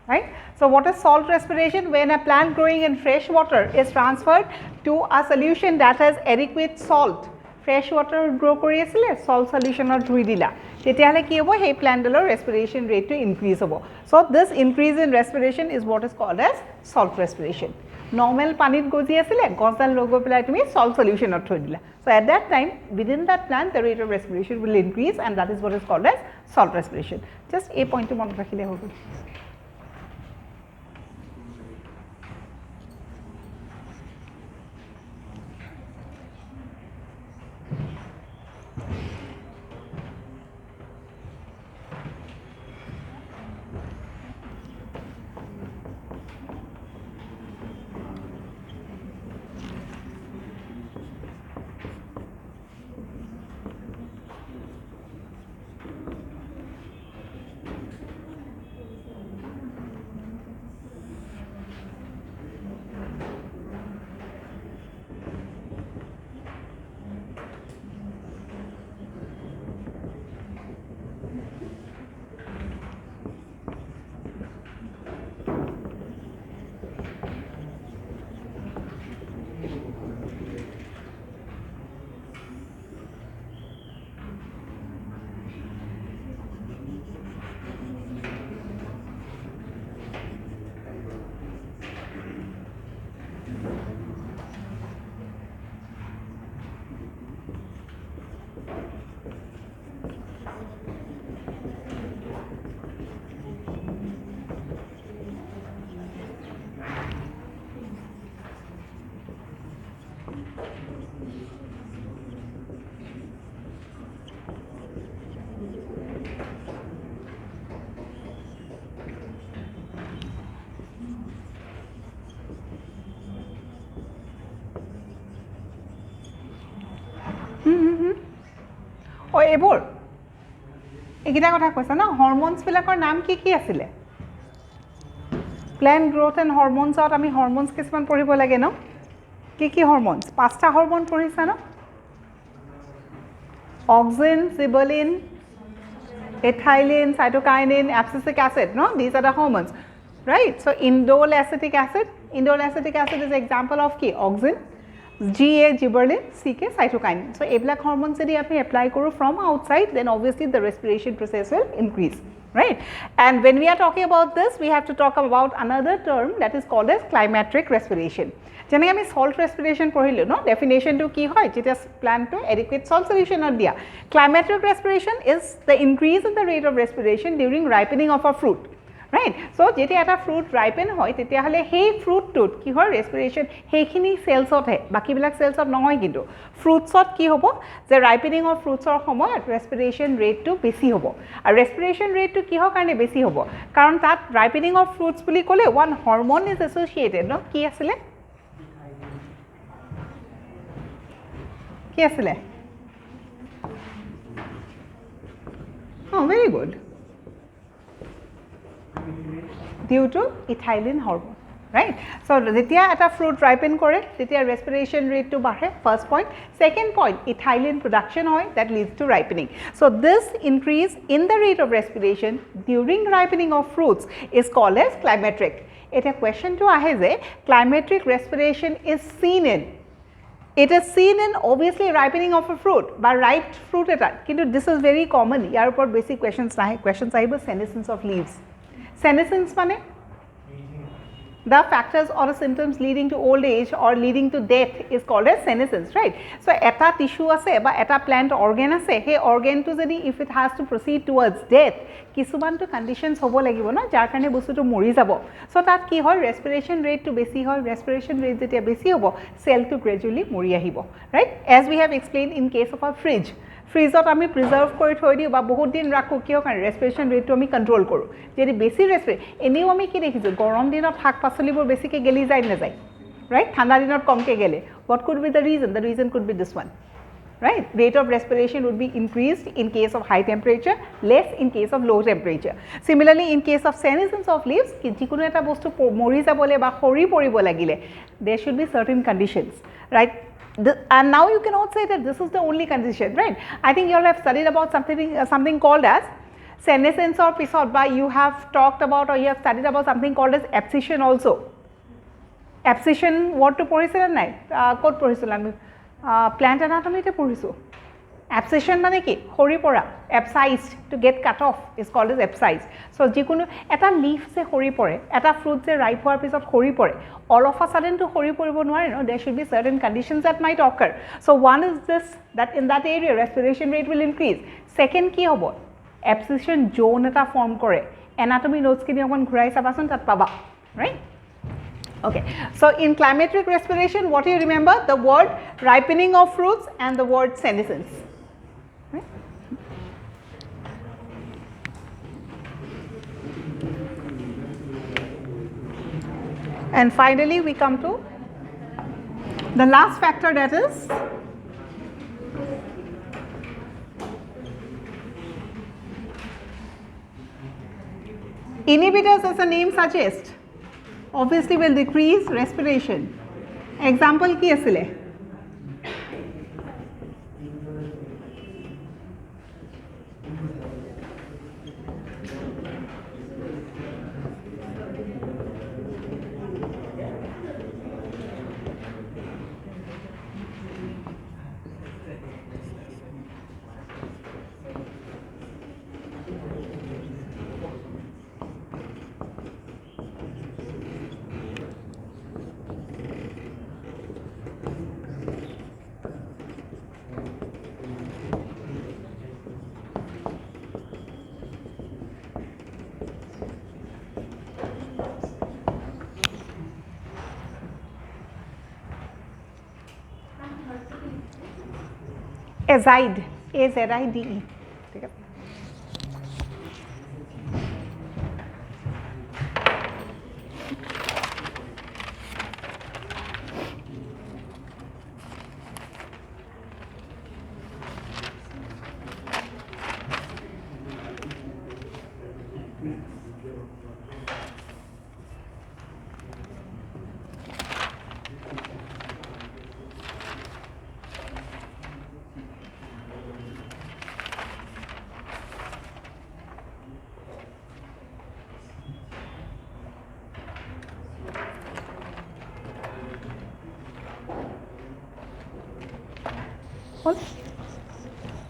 Right? So what is salt respiration? When a plant growing in fresh water is transferred to a solution that has adequate salt. Fresh water grow kori asile, salt solution or dhui dila. Tetiale ki hobo, hey plant dalo respiration rate to increase hobo. So this increase in respiration is what is called as salt respiration. Normal panit goji asile, gosdal logo pelai tumi salt solution or dhui dila. So at that time, within that plant, the rate of respiration will increase, and that is what is called as salt respiration. Just a point to monitor rakhile hobo. Oh, এইবোৰ এইকেইটা কথা কৈছা না হৰমোনছ বিলাকৰ নাম কি আছিলে plant growth and হৰমোনছত আমি হৰমোনছ কিছুমান পঢ়িব লাগে ন কি হৰমোনছ পাঁচটা হৰমোন পঢ়িছা ন auxin জিবলিন ethylene cytokinin abscisic acid no these are the hormones right so indole acetic acid is an example of key oxin GA gibberellin CK cytokinin so eblak hormones jodi apni apply koru from outside then obviously the respiration process will increase right and when we are talking about this we have to talk about another term that is called as climatic respiration jene ami salt respiration পঢ়িলো no definition to ki hoy jeta plant to adequate salt solution or dia climatic respiration is the increase in the rate of respiration during ripening of a fruit right so jeti eta fruit ripen hoy tetia hale hey fruit tut ki hoy respiration heikhini cells ot he baki bilak cells ot nohoy kintu fruits ot ki hobo je ripening of fruits or homoy respiration rate to besi hobo ar respiration rate to ki ho karone besi hobo karon tat ripening of fruits buli kole one hormone is associated no ki asile কি আসলে oh very good due to ethylene hormone right so jetia eta fruit ripen kore tetia respiration rate to bahe first point second point ethylene production hoy that leads to ripening so this increase in the rate of respiration during ripening of fruits is called as climatic eta question to ahe je climatic respiration is seen in It is seen in obviously ripening of a fruit, but ripe fruit eta. Kintu this is very common. Yar upor basic questions nahe. Questions ahibo senescence of leaves. Senescence mane? The factors or the symptoms leading to old age or leading to death is called as senescence, right? So eta tissue ase ba eta plant organ ase. Hey organ to jodi if it has to proceed towards death, kisuman to conditions hobo lagibo na jar karone bostu to mori jabo. So tat ki hoy respiration rate to besi hoy respiration rate jetia besi hobo cell to gradually mori ahibo, right? As we have explained in case of a fridge. ফ্ৰিজত আমি preserve কৰি থৈ দিও বা বহুত দিন ৰাখো কিয় কাৰণ ৰেসপিৰেশন ৰেটটো আমি কন্ট্ৰোল কৰো যদি বেছি ৰেসপিৰে এনেও আমি কি দেখিছো গৰম দিনত শাক পাচলিবোৰ বেছিকে গেলি যায় না যায় ৰাইট ঠাণ্ডা দিনত কমকে গেলে what could be the reason could be this one right rate of respiration would be increased in case of high temperature less in case of low temperature similarly in case of senescence of leaves যিকোনো এটা বস্তু মৰি যাবলে বা খৰি পৰিব লাগিলে there should be certain conditions right and now you cannot say that this is the only condition right I think you all have studied about something called as senescence or pisot, but you have talked about or you have studied about something called as abscission also. Abscission word to পঢ়িছিলা নাই কত পঢ়িছিল আমি plant অ্যানাটমিতে পঢ়িছো abscission মানে কি খৰি পৰা abscised to get cut off is called as abscised. So যিকোনো এটা leaf যে খৰি পৰে এটা fruit যে ripe হোৱাৰ পিছত খৰি পৰে all of a sudden to খৰি পৰিব নোৱাৰে no, there should be certain conditions that might occur. So one is this, that in that area respiration rate will increase. Second কি হ'ব abscission zone এটা form কৰে anatomy notes খিনি অকন ঘূৰাই চাবাচোন তাত পাবা, right? Okay, so in climatic respiration, what do you remember? The word ripening of fruits and the word senescence. Right? And finally, we come to the last factor, that is inhibitors, as the name suggests. Obviously will decrease respiration. Example ki asile azide, A-Z-I-D-E.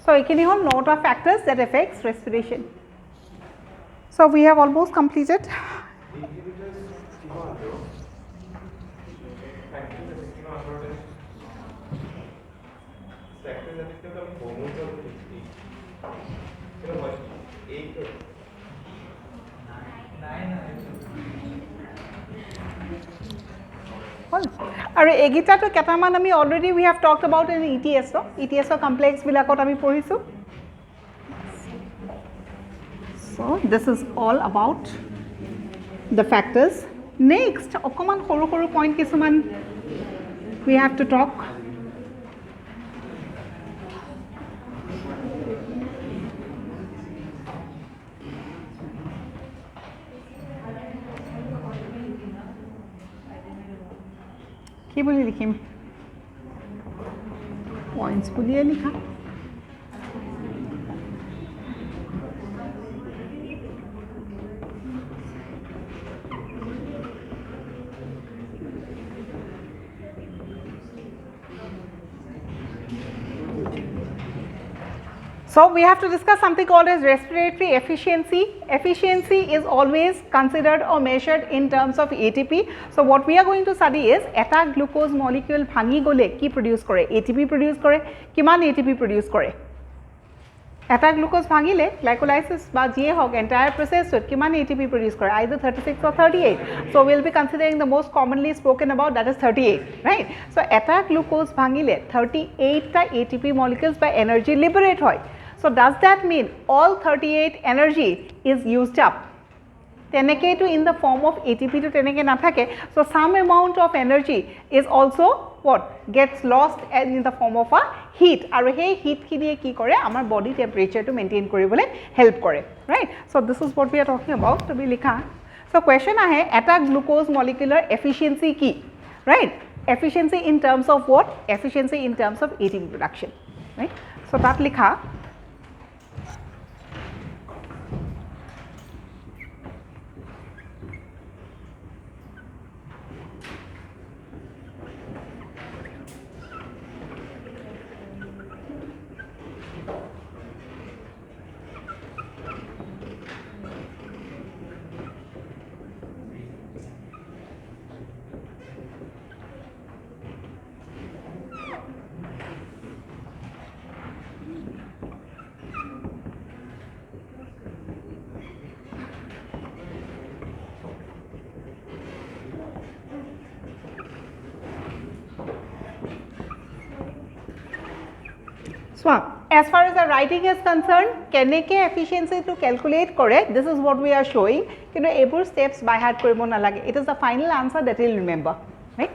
So, ekini hol note of factors that affects respiration. So, we have almost completed. আৰু এগিটাটো কেটামান আমি already we have talked about in ETS, no? ETS complex বিলাকত আমি পঢ়িছো. So this is all about the factors. Next, অকমান সৰু সৰু point কিছুমান we have to talk. কি বলি লিখিম পয়েন্টস বুলিয়ে লিখা So we have to discuss something called as respiratory efficiency. Efficiency is always considered or measured in terms of ATP. So what we are going to study is eta glucose molecule bhangi gole ki produce kore, ATP produce kore, kiman ATP produce kore. Eta glucose bhangile glycolysis ba je hog entire process to kiman ATP produce kore, either 36 or 38. So we will be considering the most commonly spoken about, that is 38, right? So eta glucose bhangile 38 ta ATP molecules by energy liberate hoy. So does that mean all 38 energy is used up? Teneke to in the form of ATP to teneke na thake. So some amount of energy is also what gets lost in the form of a heat. Aru he heat ki diye ki kore amar body temperature to maintain koribole help kore, right? So this is what we are talking about to be likha. So question ahe eta glucose molecular efficiency ki, right? Efficiency in terms of what? Efficiency in terms of ATP production, right? So that likha So, as far as the writing is concerned, keneke efficiency to calculate kore, this is what we are showing. Kintu ebur steps by heart koribo nalage. It is the final answer that you will remember, right?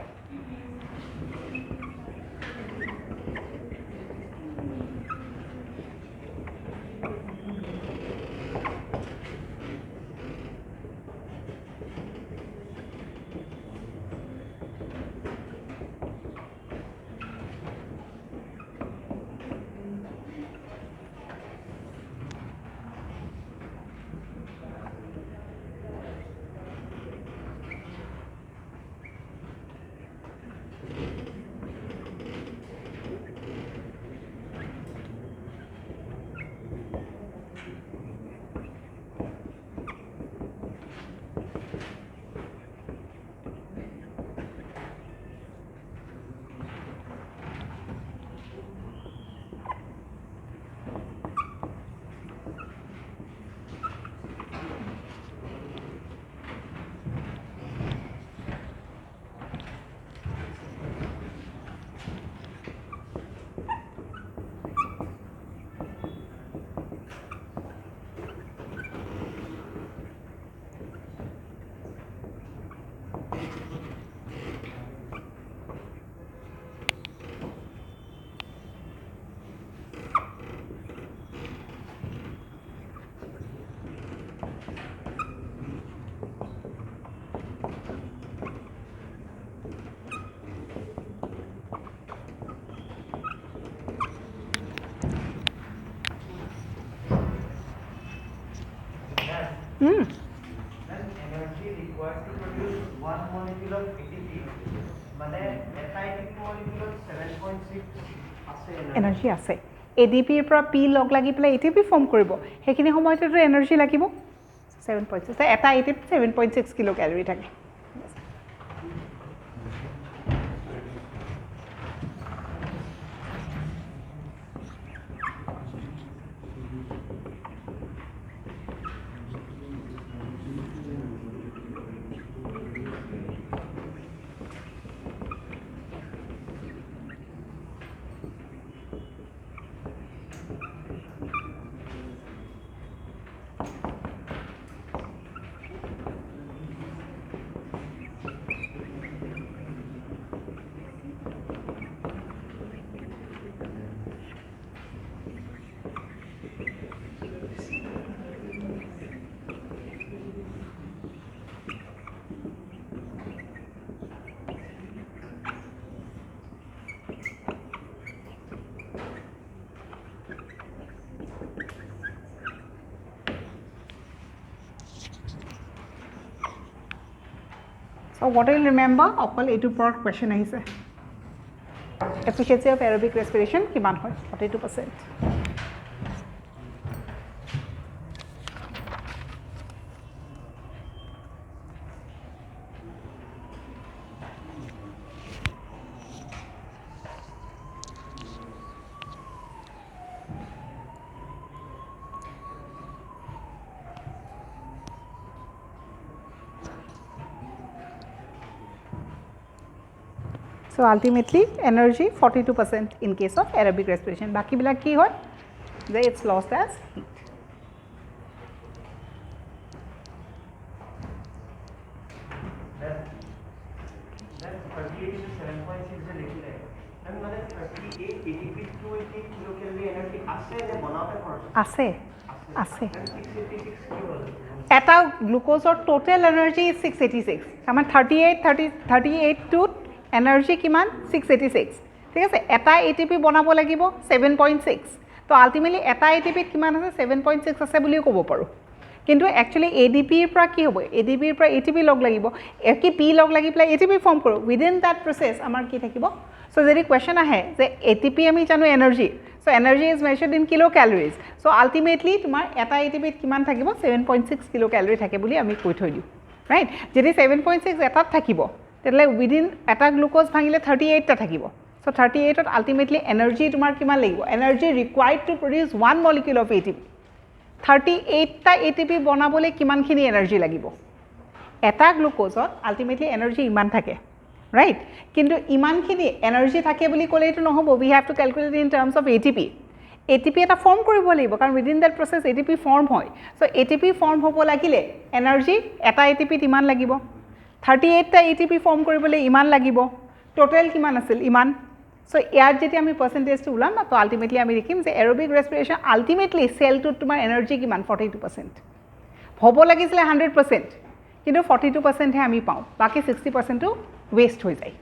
Then energy required to produce 1 molecule of ATP, মানে এটা ATP molecule 7.6 আছে energy আছে ADP এর পৰা P log লাগি পেলাই ATP form কৰিব হেখিনি সময়তে তো এনার্জি লাগিব 7.6 এটা ATP 7.6 কিলো ক্যালোরি থাকে So what I will remember, অকল এইটো পৰ question আহিছে efficiency of aerobic respiration কিমান হয় 42%. So ultimately energy 42% in case of aerobic respiration. Baki bilak ki hoy? There it's lost as heat. Then 38 is 7.6 je likhi rahe. And mane 38 ATP 280 kilocalorie energy ase je banaote khorch. Ase. Ase. 686 kilo. Eta glucose or total energy is 686. Kaman 38 to energy কিমান 686 ঠিক আছে এটা ATP বনাব লাগিব 7.6 তো ultimately এটা ATP কিমান আছে 7.6 আছে বুলি ক'ব পাৰো কিন্তু একচুয়ালি ADP এর পৰা কি হবে ADP এর পৰা ATP লগ লাগিব কি P লগ লাগি প্লাই ATP ফর্ম করো উইদিন দ্যাট প্রসেস আমার কি থাকিব সো যদি কোয়েশ্চন আহে যে ATP আমি জানো energy so energy is measured in kilo calories so ultimately তোমার এটা ATP কিমান থাকিব 7.6 কিলো ক্যালোরি থাকে বুলি আমি কৈ থৈ দিও রাইট যদি 7.6 এটাত থাকিব তেলে উইদিন এটা গ্লুকোজ ভাঙিলে 38 টা থাকিব সো 38 ত আলটিমেটলি এনার্জি তোমার কিমান লাগিব energy required to produce 1 molecule of ATP 38 টা ATP বনাবলে কিমানখিনি এনার্জি লাগিব এটা গ্লুকোজত আলটিমেটলি এনার্জি ইমান থাকে রাইট কিন্তু ইমানখিনি এনার্জি থাকে বুলি কলে এটো নহব we have to calculate in terms of ATP ATP এটা ফৰ্ম কৰিব লাগিব কাৰণ within that process ATP form হয় সো ATP ফৰ্ম হ'ব লাগিলে এনাৰ্জি এটা ATP ত ইমান লাগিব 38 টা ATP ফৰ্ম কৰিবলৈ ইমান লাগিব টোটাল কিমান আছিল ইমান সো ইয়াত যেতিয়া আমি পাৰ্চেন্টেজটো উলাম না তো আলটিমেটলি আমি দেখিম যে এৰোবিক ৰেসপিৰেশন আলটিমেটলি সেলটোত তোমাৰ এনাৰ্জি কিমান 42% হ'ব লাগিছিলে 100% কিন্তু 42% হে আমি পাওঁ বাকি 60% টো ওয়েস্ট হৈ যায়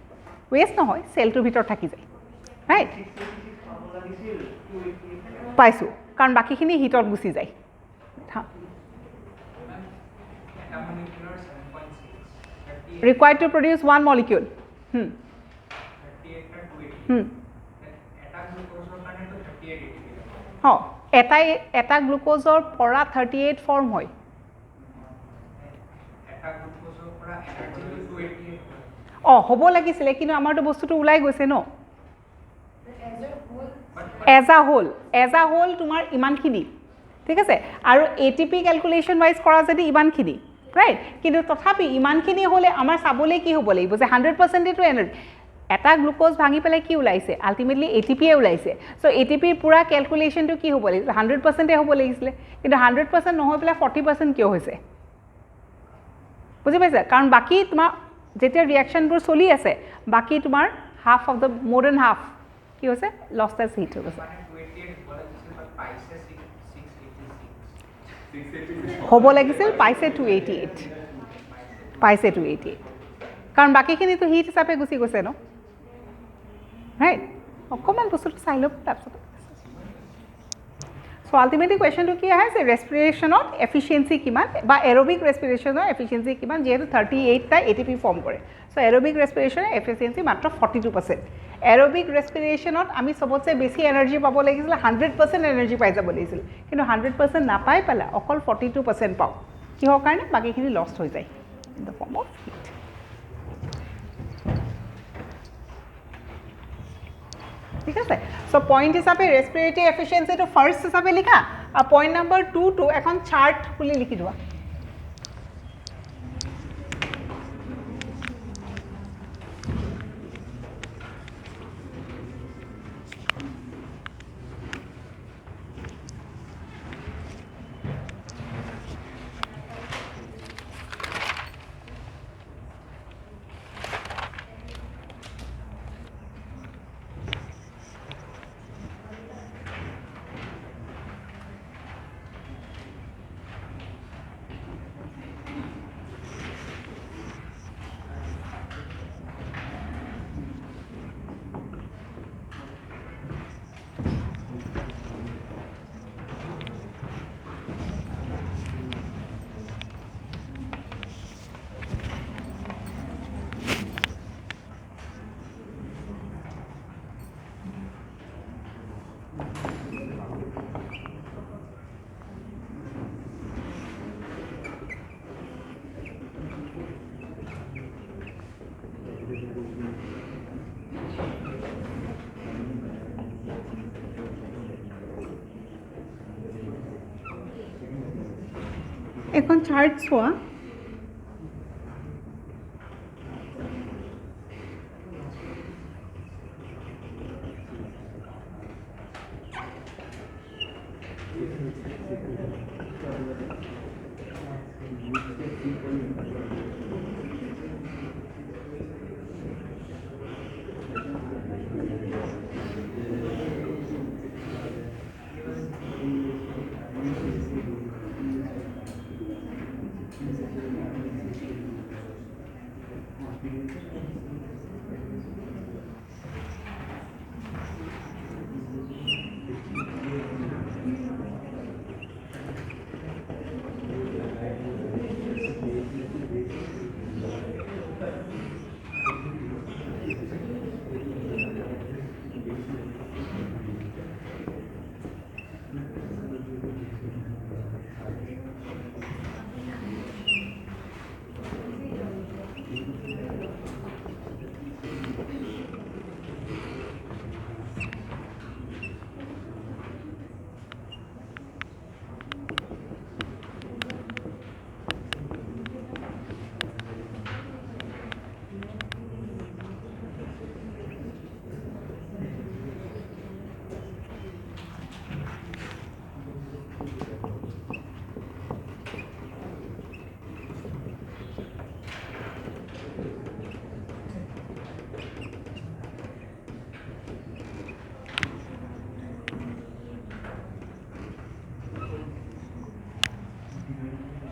ওয়েস্ট নহয় সেলটোৰ ভিতৰত থাকি যায় ৰাইট পাইছো কাৰণ বাকিখিনি হিটত গুচি যায় required to produce one molecule এটা গ্লুকোজৰ পৰা 38 ফৰ্ম হয় হ'ব লাগিছিলে কিন্তু আমাৰটো বস্তুটো উলাই গৈছে ন এজ আ হোল তোমাৰ ইমানখিনি ঠিক আছে আৰু ATP ক্যালকুলেশন ওয়াইজ কৰা যদি ইমানখিনি ৰাইট কিন্তু তথাপি ইমানখিনি হলে আমাৰ চাবলে কি হ'ব লাগিব যে 100% এটো এনাৰ্জি এটা গ্লুকোজ ভাঙি পেলাই কি উলাইছে আলটিমেটলি ATP এ উলাইছে সো ATP পুৰা ক্যালকুলেশনটো কি হ'ব লাগিব 100% এ হ'ব লাগিছিলে কিন্তু 100% নহয় পেলাই 40% কিয় হৈছে বুজি পাইছা কাৰণ বাকি তোমাৰ যেতিয়া ৰিঅ্যাকশনবোৰ চলি আছে বাকি তোমাৰ হাফ অফ দ্য মোৰ দেন হাফ কি হৈছে লষ্ট এজ হিট হৈ গৈছে হ'ব লাগিছিল পাইছে 288 পাইছে 288 কাৰণ বাকিখিনি তো হিট হিচাপে গুছি গৈছে ন ৰাইট অকমান বস্তুটো চাই লওক তাৰপিছত সো আলটিমেটলি কোৱেশ্চনটো কি আছে ৰেসপিৰেশনত এফিচিয়েন্সি কিমান বা এৰোবিক ৰেসপিৰেশনৰ এফিচিয়েন্সি কিমান যেহেতু 38 টা ATP ফৰ্ম কৰে সো এৰোবিক ৰেসপিৰেশনৰ এফিচিয়েন্সি মাত্ৰ 42% এৰোবিক ৰেসপিৰেশনত আমি সবতছে বেছি এনাৰ্জি পাব লাগিছিল 100% এনাৰ্জি পাই যাব লাগিছিল কিন্তু 100% নাপাই পেলা অকল 42% পাও কিহৰ কাৰণে বাকিখিনি লষ্ট হৈ যায় in the form of heat ঠিক আছে সো পয়েন্ট হিসাবে রেসপিরেটরি এফিশিয়েন্সি তো ফার্স্ট হিসাবে লিখা আর পয়েন্ট নাম্বার 2 তো এখন চার্ট খুলে লিখি দিবা এখন চার্ট ছোৱা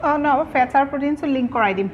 No, fats আর proteins link করাই দিম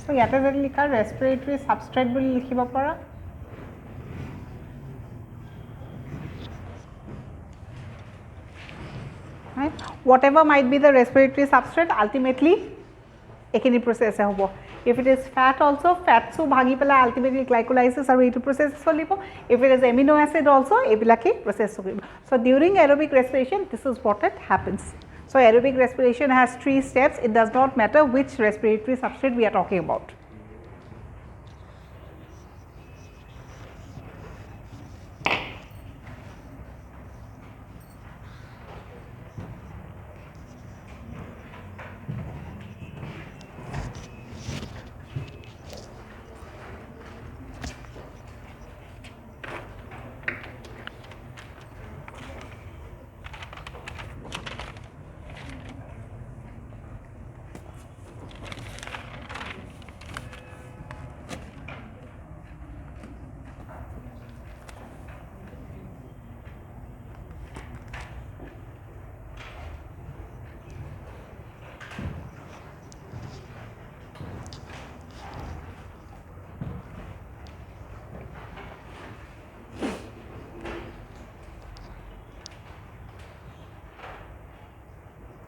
So ইয়াতে যদি লিখা respiratory substrate বুলি লিখিব পাৰা right whatever might be the respiratory substrate ultimately ekini process e hobo if it is fat also fats o bhagi pela ultimately glycolysis aru etu process cholibo if it is amino acid also ebilaki process hobo so during aerobic respiration this is what it happens so aerobic respiration has 3 steps it does not matter which respiratory substrate we are talking about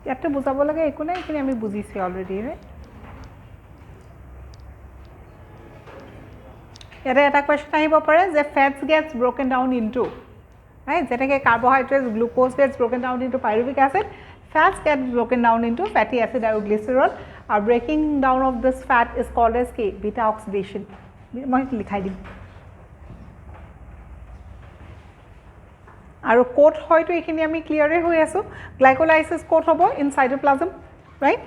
ইয়াতে বুজাব লাগে একো নাই এখিনি আমি বুজিছি already right ইয়াতে এটা question আহিব পাৰে যে fats gets broken down into right যেটাকে carbohydrates glucose gets broken down into pyruvic acid fats get broken down into fatty acid and glycerol breaking down of this fat is called as beta oxidation মই লিখাই দিম আৰু coat হয়তো এখিনি আমি ক্লিয়াৰে হৈ আছো গ্লাইকোলাইসিস কোট হ'ব in cytoplasm right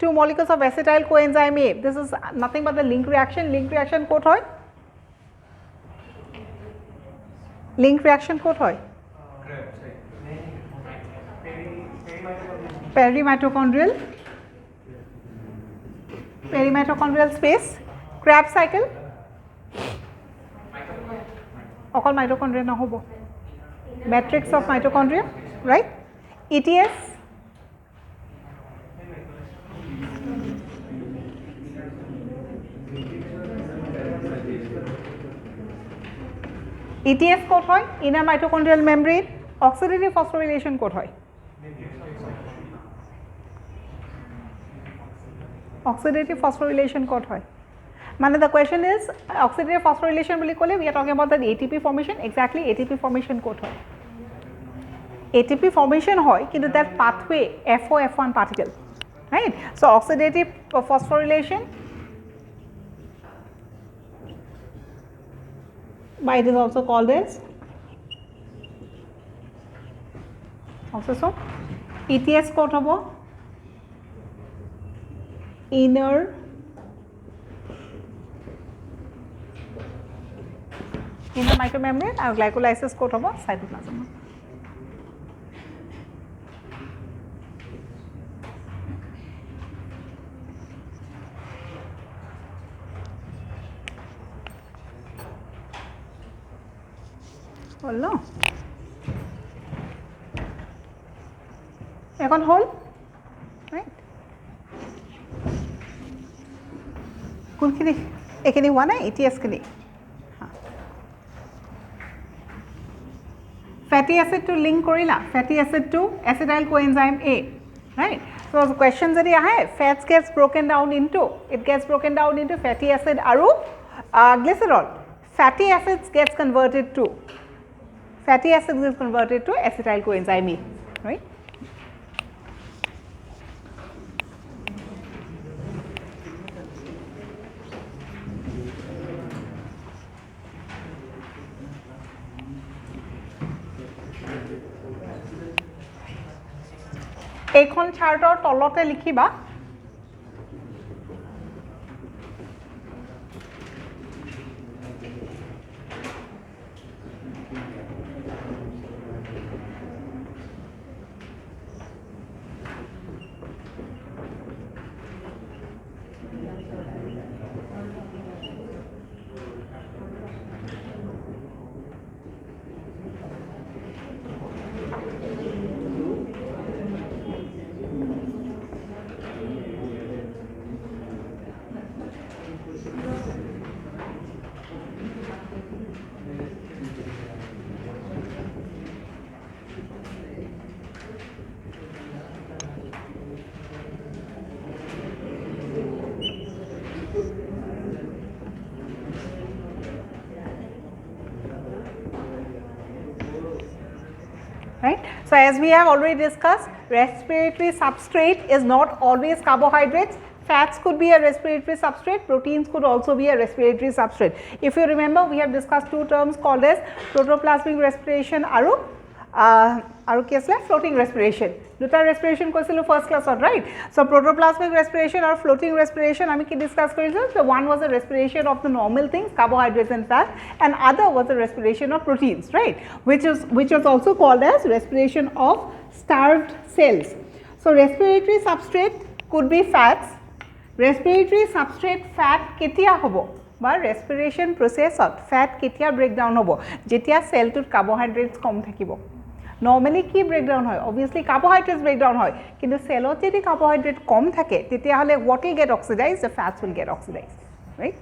2 molecules of acetyl coenzyme A this is nothing but the link reaction কোট হয় link reaction কোট হয় perimitochondrial space Krebs cycle অকল mitochondria নহব matrix of mitochondria right ETS ETS code হয় inner mitochondrial membrane oxidative phosphorylation code হয় oxidative phosphorylation code হয় মানে the question is oxidative phosphorylation বুলি ক'লে we are talking about that ATP formation exactly ATP formation code হয় ATP formation hoy kintu that pathway FO F1 particle, right? So oxidative phosphorylation, but it is also called as also so ETS code hobo inner micromembrane and glycolysis code hobo cytoplasm. হল এখন হল right কোনখিনি এখিনি হোৱা নাই ETS খিনি fatty acid to link korila fatty acid to acetyl coenzyme A, right? So the question jodi ahe fats gets broken down into fatty acid aru glycerol. Fatty acids gets converted to acetyl coenzyme E, right? এইখন চাৰ্টৰ তলতে লিখিবা right? So as we have already discussed, respiratory substrate is not always carbohydrates. Fats could be a respiratory substrate, proteins could also be a respiratory substrate. If you remember, we have discussed two terms called as protoplasmic respiration aru ki asle floating respiration. Duta respiration koisilu first class, right? So protoplasmic respiration or floating respiration ami ki discuss korilu. So one was the respiration of the normal things, carbohydrates and fats, and other was the respiration of proteins, right? Which is also called as respiration of starved cells. So respiratory substrate could be fats. Respiratory substrate fat ketia hobo বা respiration process fat ketia breakdown hobo jetia cell tut carbohydrates kom thakibo. Normally ki breakdown hoy, obviously carbohydrates breakdown hoy, kintu cellot jodi carbohydrate kom thake tetia hole what will get oxidized? The fats will get oxidized, right?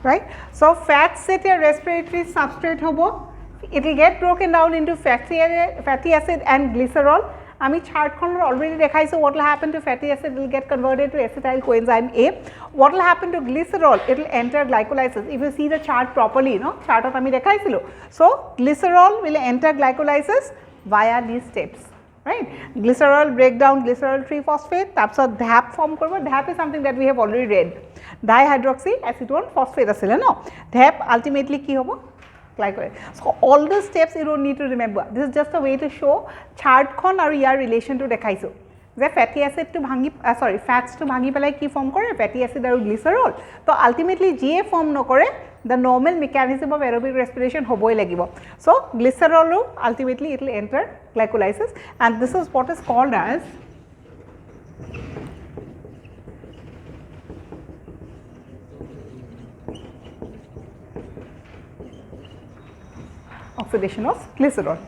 right? So fats যেতিয়া respiratory substrate hobo, it will get broken down into fatty acid and glycerol. আমি চাৰ্টখনত already দেখাইছো what will happen to fatty acid, it will get converted to acetyl coenzyme A. What will happen to glycerol, it will enter glycolysis. If you see the chart properly, no, chartত আমি দেখাইছিলো. So glycerol will enter glycolysis via these steps, right? Glycerol break down glycerol 3 phosphate, তাৰপিছত DHAP form কৰিব. DHAP is something that we have already read. Dihydroxy acetone phosphate আছিলে ন. DHAP ultimately কি হ'ব? Glycolysis. So all the steps you don't need to remember. This is just a way to show chart khon aru yar relation to dekhaiso. Je fatty acid to bhangi fats to bhangi pelai ki form kore fatty acid aru glycerol. So ultimately GA form no kore, the normal mechanism of aerobic respiration hoboi lagibo. So glycerol ultimately it will enter glycolysis, and this is what is called as oxidation of glycerol.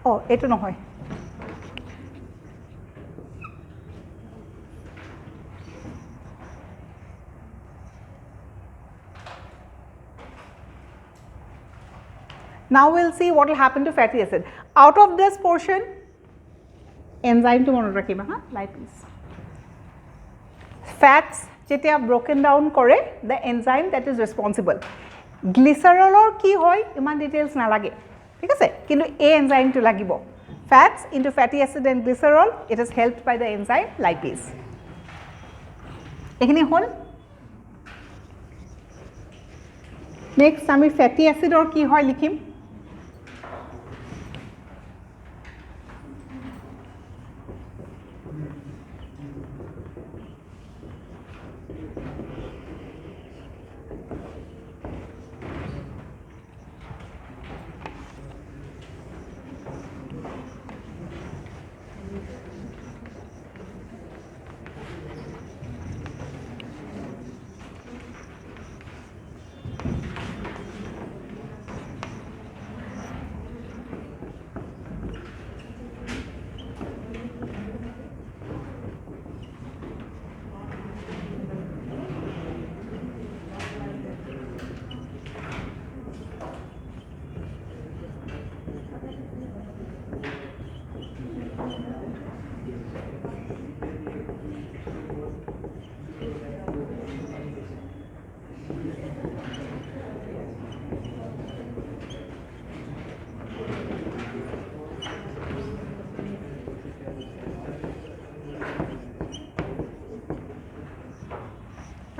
Oh, eto nohoy. Now we will see what will happen to fatty acid. Out of this portion, enzyme to mone rakhiba, ha, lipase. Fats jetia broken down kore, the enzyme that is responsible. Glycerolor ki hoy iman details na lage, thik ase, kintu a enzyme to lagibo. Fats into fatty acid and glycerol, it is helped by the enzyme lipase. Ekhini hol. Next ami fatty acid or ki hoy likhim.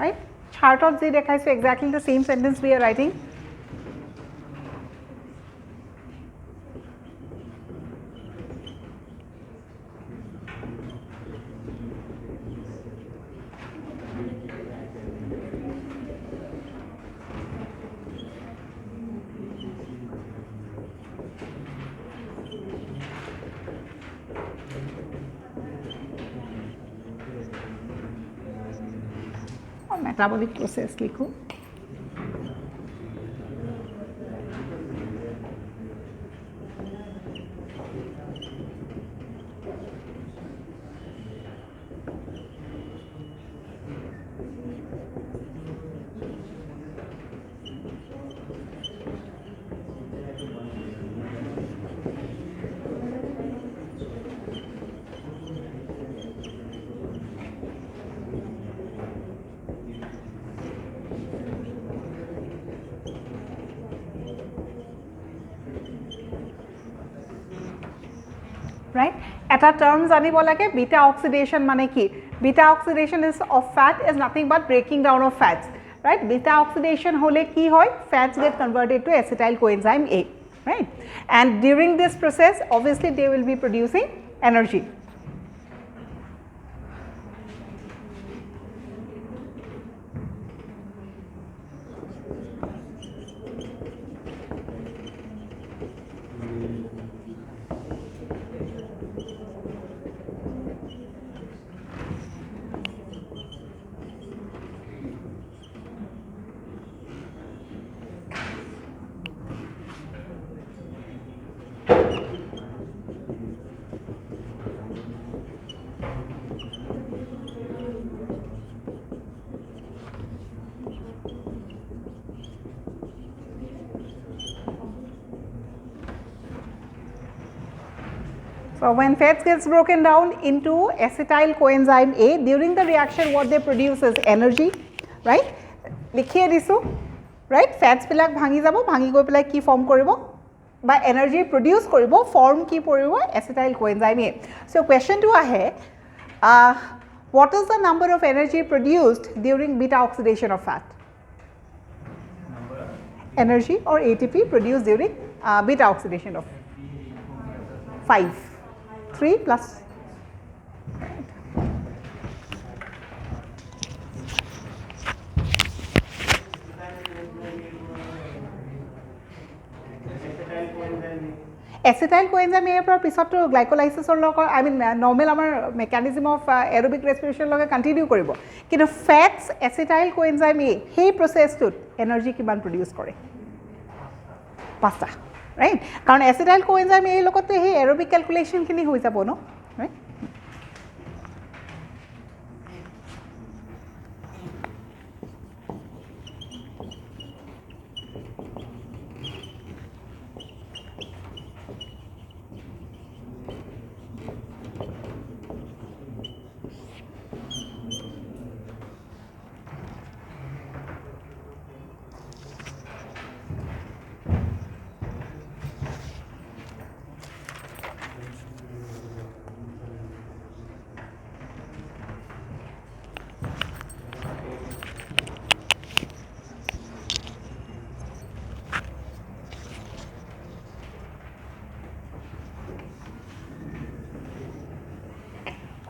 Right? Chart of Z dekhaisu exactly the same sentence we are writing. Metabolic process likho. Right? At a term janibo lage, beta oxidation mane ki? Beta oxidation is of fat is nothing but breaking down of fats. Right? Beta oxidation hole ki hoy? Fats get converted to acetyl coenzyme A. Right? And during this process, obviously they will be producing energy. So, when fats gets broken down into acetyl coenzyme A, during the reaction what they produce is energy, right? লিখিয়ে দিছো, right? Fats বিলাক ভাঙি যাব, ভাঙি গৈ পেলাই কি form কৰিব বা এনাৰ্জি প্ৰডিউস কৰিব, ফৰ্ম কি পৰিব acetyl coenzyme A. So, question to ahe, what is the number of energy produced during beta oxidation of fat? Energy or ATP produced during beta oxidation of 5. 3 plus. Acetyl coenzyme A পৰা পিছতো গ্লাইকোলাইসিছৰ লগত I mean normal আমাৰ mechanism of aerobic ৰেসপিৰেশন লগে continue কৰিব, কিন্তু ফেটস acetyl coenzyme এ সেই প্ৰসেসটোত energy কিমান produce কৰে 5টা, ৰাইট? কাৰণ এচিটাইল কোএনজাইম এ লগতে সেই এৰোবিক ক্যালকুলেশন খিনি হৈ যাব ন, right?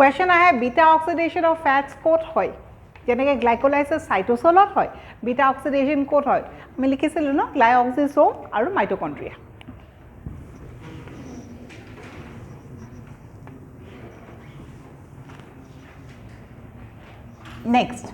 Question I have, beta oxidation of fats ক'ত হয়? যেনেকৈ গ্লাইকোলাইসিস সাইটোসোলত হয়, beta oxidation ক'ত হয়? আমি লিখিছিলো ন গ্লাইঅক্সিসোম আৰু মাইটোকন্ড্ৰিয়া। Next.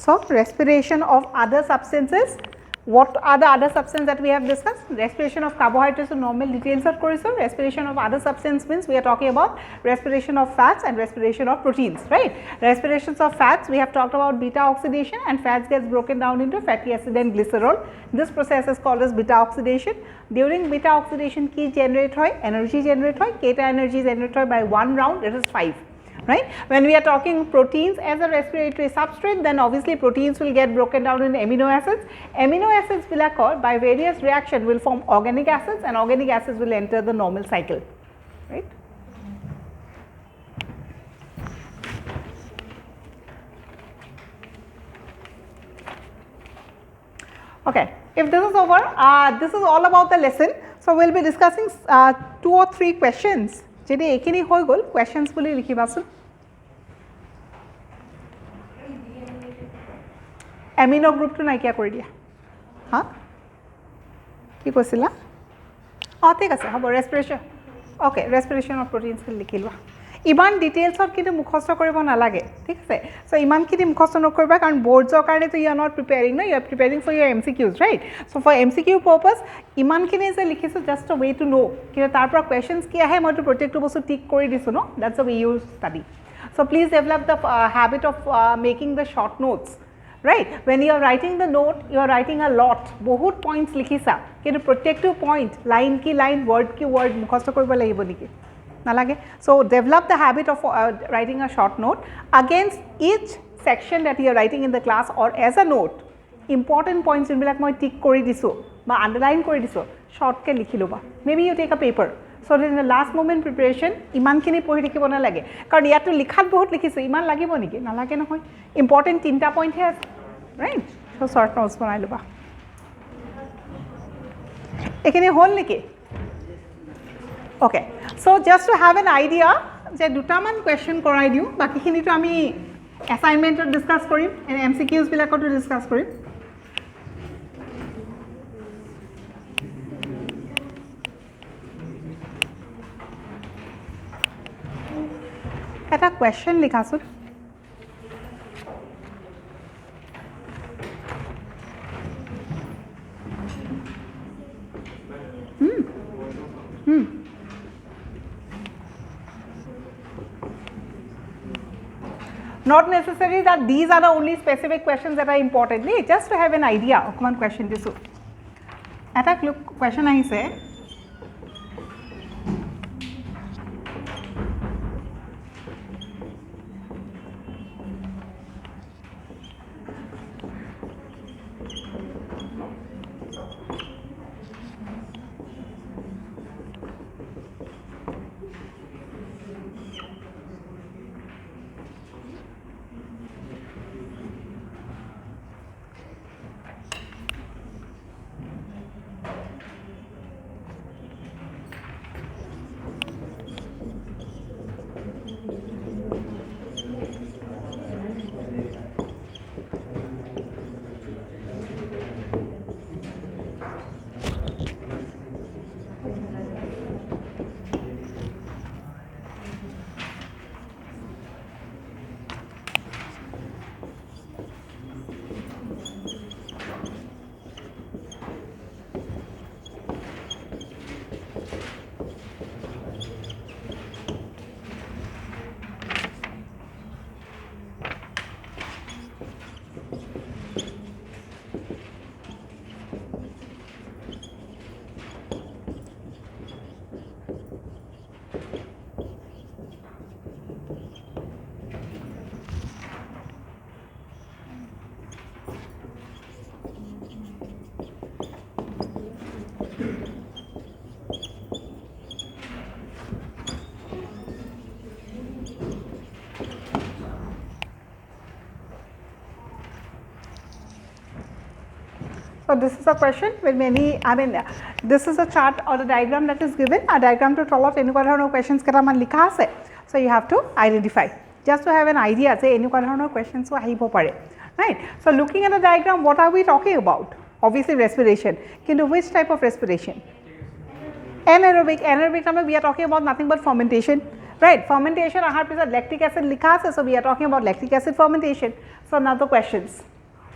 So, respiration of other substances. What are the other substances that we have discussed? Respiration of carbohydrates, so normal details of course. Respiration of other substances means we are talking about respiration of fats and respiration of proteins, right? Respirations of fats, we have talked about beta oxidation, and fats gets broken down into fatty acid and glycerol. This process is called as beta oxidation. During beta oxidation, key generate hoy, energy generate hoy, keta energy generate hoy by one round, it is 5. Right? When we are talking proteins as a respiratory substrate, then obviously proteins will get broken down in amino acids. Amino acids will occur by various reactions will form organic acids, and organic acids will enter the normal cycle, right? Okay, if this is over, this is all about the lesson. So, we will be discussing 2 or 3 questions. যদি এইখিনি হৈ গ'ল questions বুলি লিখিবাচোন। Amino গ্ৰুপটো নাইকিয়া কৰি দিয়া। হা কি কৈছিলা? ঠিক আছে হ'ব, ৰেসপিৰেশন ওকে, ৰেসপিৰেশন অফ প্ৰটিনছ লিখি লোৱা। ইমান ডিটেইলছত কিন্তু মুখস্থ কৰিব নালাগে, ঠিক আছে? চ' ইমানখিনি মুখস্থ নকৰিবা, কাৰণ বৰ্ডছৰ কাৰণেতো ইউ আৰ নট প্ৰিপেয়াৰিং ন, you are preparing for your MCQs, right? So' for MCQ purpose ইমানখিনি যে লিখিছোঁ জাষ্ট আ ৱে টু ন', কিন্তু তাৰ পৰা কুৱেশ্যনছ কি আহে মইতো প্ৰত্যেকটো বস্তু টিক কৰি দিছোঁ ন, that's a way you study. So' please develop the habit of making the short notes, right? When you are writing the note, you are writing a lot, বহুত points লিখিছা, কিন্তু প্ৰত্যেকটো point line কি line, word কি word মুখস্থ কৰিব লাগিব নেকি? নালাগে। So, develop the habit of writing a short note against each section that you are writing in the class or as a note, important points যোনবিলাক মই টিক কৰি দিছোঁ বা আণ্ডাৰলাইন কৰি দিছোঁ শ্বৰ্টকৈ লিখি ল'বা maybe you take a paper so' that in the last moment preparation ইমানখিনি পঢ়ি থাকিব নালাগে কাৰণ ইয়াততো লিখাত বহুত লিখিছোঁ ইমান লাগিব নেকি নালাগে নহয় ইম্পৰ্টেণ্ট 3টা পইণ্টহে আছে ৰাইট চ' শ্বৰ্ট নোটছ বনাই ল'বা এইখিনি হ'ল নেকি okay so' just to have an idea যে দুটামান কুৱেশ্যন কৰাই দিওঁ বাকীখিনিতো আমি এছাইনমেণ্টত ডিছকাছ কৰিম MCQsবিলাকতো ডিছকাছ কৰিম এটা question লিখাচোন Not necessary that these are the only specific questions that are important. Just to have an idea of one question. This এটা question আহিছে So this is a question with many, this is a chart or a diagram that is given, a diagram to তলত এনেকুৱা ধৰণৰ questions কেইটামান লিখা আছে, so you have to identify, just to have an idea যে এনেকুৱা ধৰণৰ questions আহিব পাৰে, right? So looking at the diagram, what are we talking about? Obviously respiration, কিন্তু which type of respiration? Anaerobic time we are talking about nothing but fermentation, right? Fermentation ahar pisat lactic acid likha ase, so we are talking about lactic acid fermentation. So now the questions.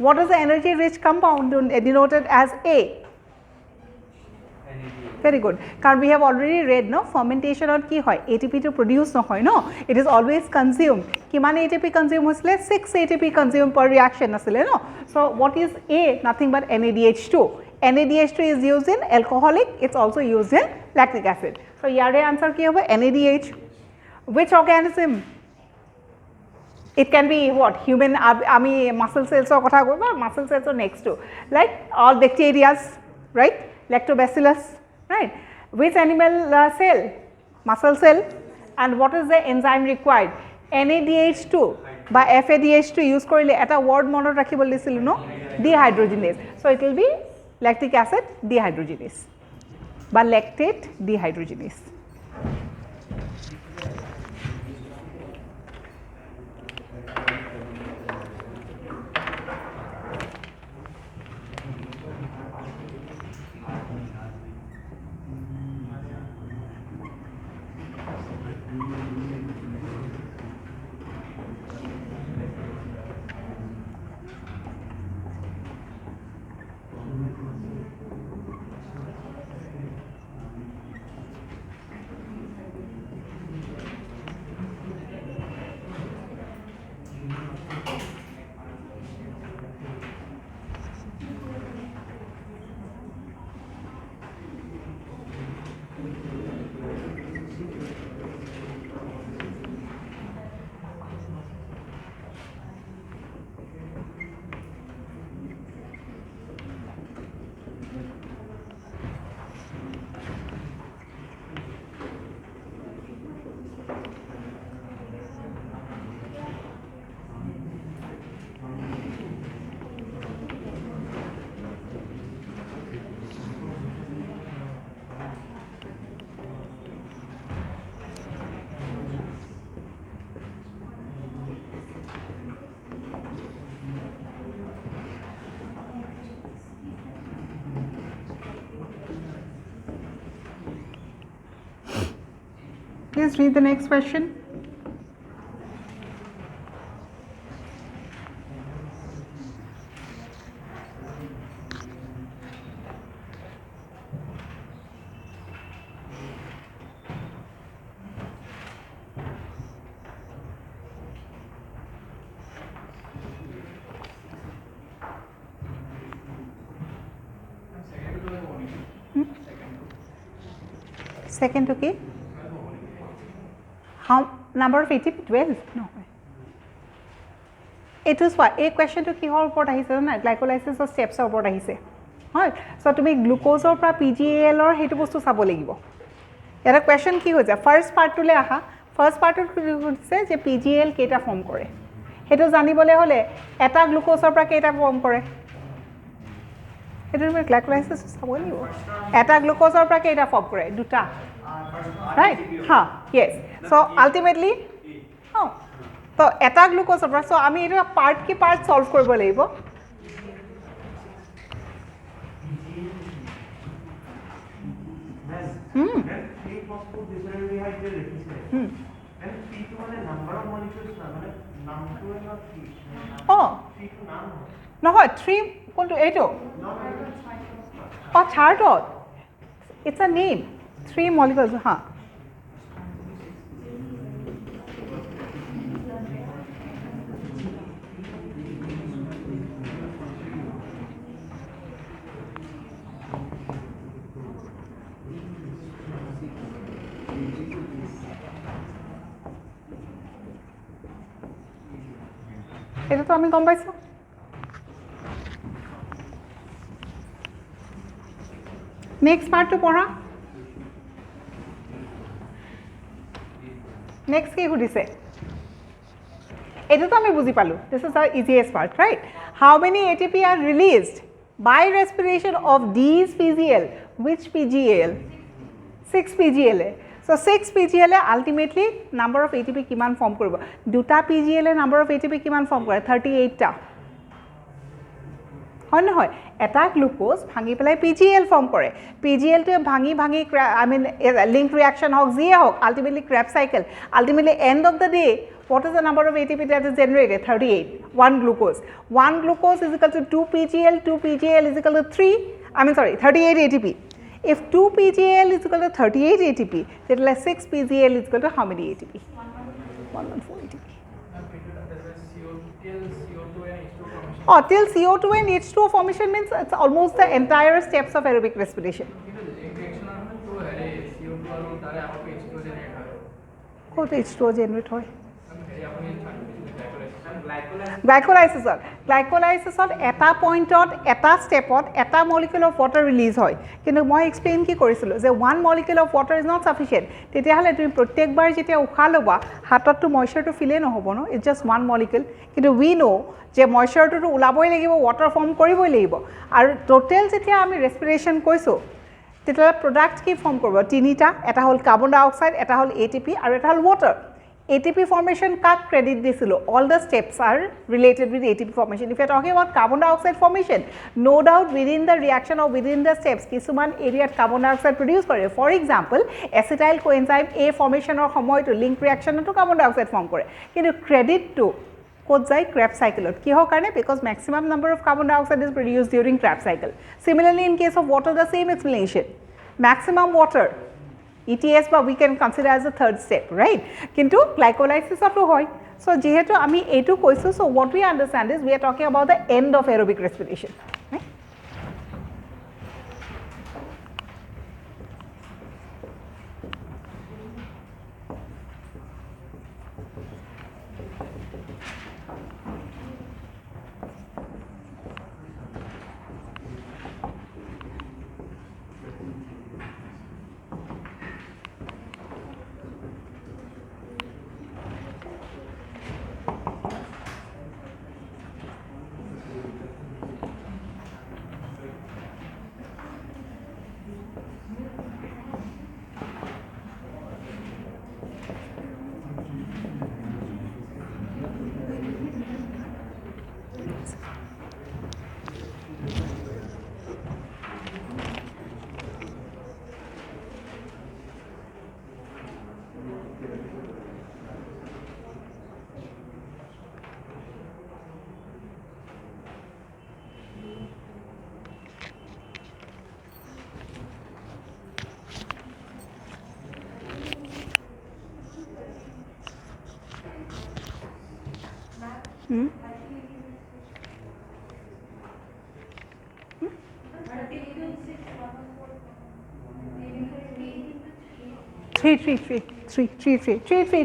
What is the energy rich compound denoted as A? Very good. Because we have already read, no, fermentation or ki hoy ATP to produce no hoy, no, it is always consumed. Kiman ATP consumed hosle 6 ATP consumed per reaction asile, no. So what is A? Nothing but NADH2. NADH2 is used in alcoholic, it's also used in lactic acid. So yare answer ki hobe NADH. Which organism? It can be what? Human, muscle cells or muscle cells or next to, like all bacteria, right? Lactobacillus, right? Which animal cell? Muscle cell. And what is the enzyme required? NADH2 by FADH2 use korile eta word mono rakhibol disilu, no, dehydrogenase. So it will be lactic acid dehydrogenase বা lactate dehydrogenase. Please read the next question. Second to key? How number of ATP? 12? No. It is what? A question to key hor upor ahise na glycolysis or steps upor ahise. Right? So to make glucose or PGAL or hetu bostu sabo lagibo. Eta question ki hoise? First part to le aha. First part to hoise je PGAL keita form kore. Hetu janibole hole eta glucose or keita form kore. Hetu me glycolysis sabo lagibo. Eta glucose or keita form kore? Duta. Right? Ha, yes. So ultimately, oh, so eta glucose opera. So ami eta part ki part solve koribo lagibo. Oh, no, 3 কোনটো এইটো? Oh, chart. It's a name. 3 molecules, huh? এটা তো আমি গম পাইছো। Next part তো পড়া। Next কি সুধিছে? এটা তো আমি বুঝি পালো। This is the easiest part, right? How many ATP are released by respiration of these PGL? Which PGL? 6 PGL. So 6 PGL ultimately number of ATP কিমান ফর্ম কৰিব? দুটা PGL number of ATP কিমান ফর্ম কৰে? 38 টা। হয় নহয়? এটা glucose ভাঙি পেলাই PGL ফর্ম কৰে। PGL টো ভাঙি I mean link reaction হওক যিয়ে হওক ultimately Krebs cycle. Ultimately end of the day what is the number of ATP that is generated? 38. 1 glucose. 1 glucose is equal to 2 PGL. 2 PGL is equal to 38 ATP. If 2 PGL is equal to 38 ATP, then 6 PGL is equal to how many ATP? 114 ATP. Oh, till CO2 and H2O formation means it's almost the entire steps of aerobic respiration. What H2O generate hoy? Glycolysis eta point eta step eta molecule of water release hoy. Kintu moi explain ki korisilo je one molecule of water is not sufficient. Tetia hale tumi prottek bar jetia ukha loba hatot to moisture to file no hobo no, it's just one molecule. Kintu we know যে ময়শ্চাৰটো ওলাবই লাগিব, water form কৰিবই লাগিব, আৰু টোটেল যেতিয়া আমি ৰেস্পিৰেশ্যন কৈছো তেতিয়া প্ৰডাক্ট কি ফৰ্ম কৰিব? তিনিটা, এটা হল কাৰ্বন ডাই অক্সাইড, এটা হল এটিপি আৰু এটা হল ওয়াটাৰ। ATP formation কাক ক্ৰেডিট দিছিলো? All the steps are related with ATP formation. If you are talking about carbon dioxide formation, no doubt within the reaction or within the steps কিছুমান এৰিয়াত carbon dioxide produce কৰে। For example, acetyl coenzyme A formation or সময়টো link reaction to carbon dioxide form কৰে, কিন্তু credit two ক'ত যায়? Krebs cycle. কিহৰ কাৰণে? Because maximum number of carbon dioxide is produced during Krebs cycle. Similarly, in case of water, the same explanation. Maximum water, ETS, but we can consider as the third step, right? Kintu glycolysis of hoy. So, jehetu ami etu koisu, so what we understand is we are talking about the end of aerobic respiration. Right?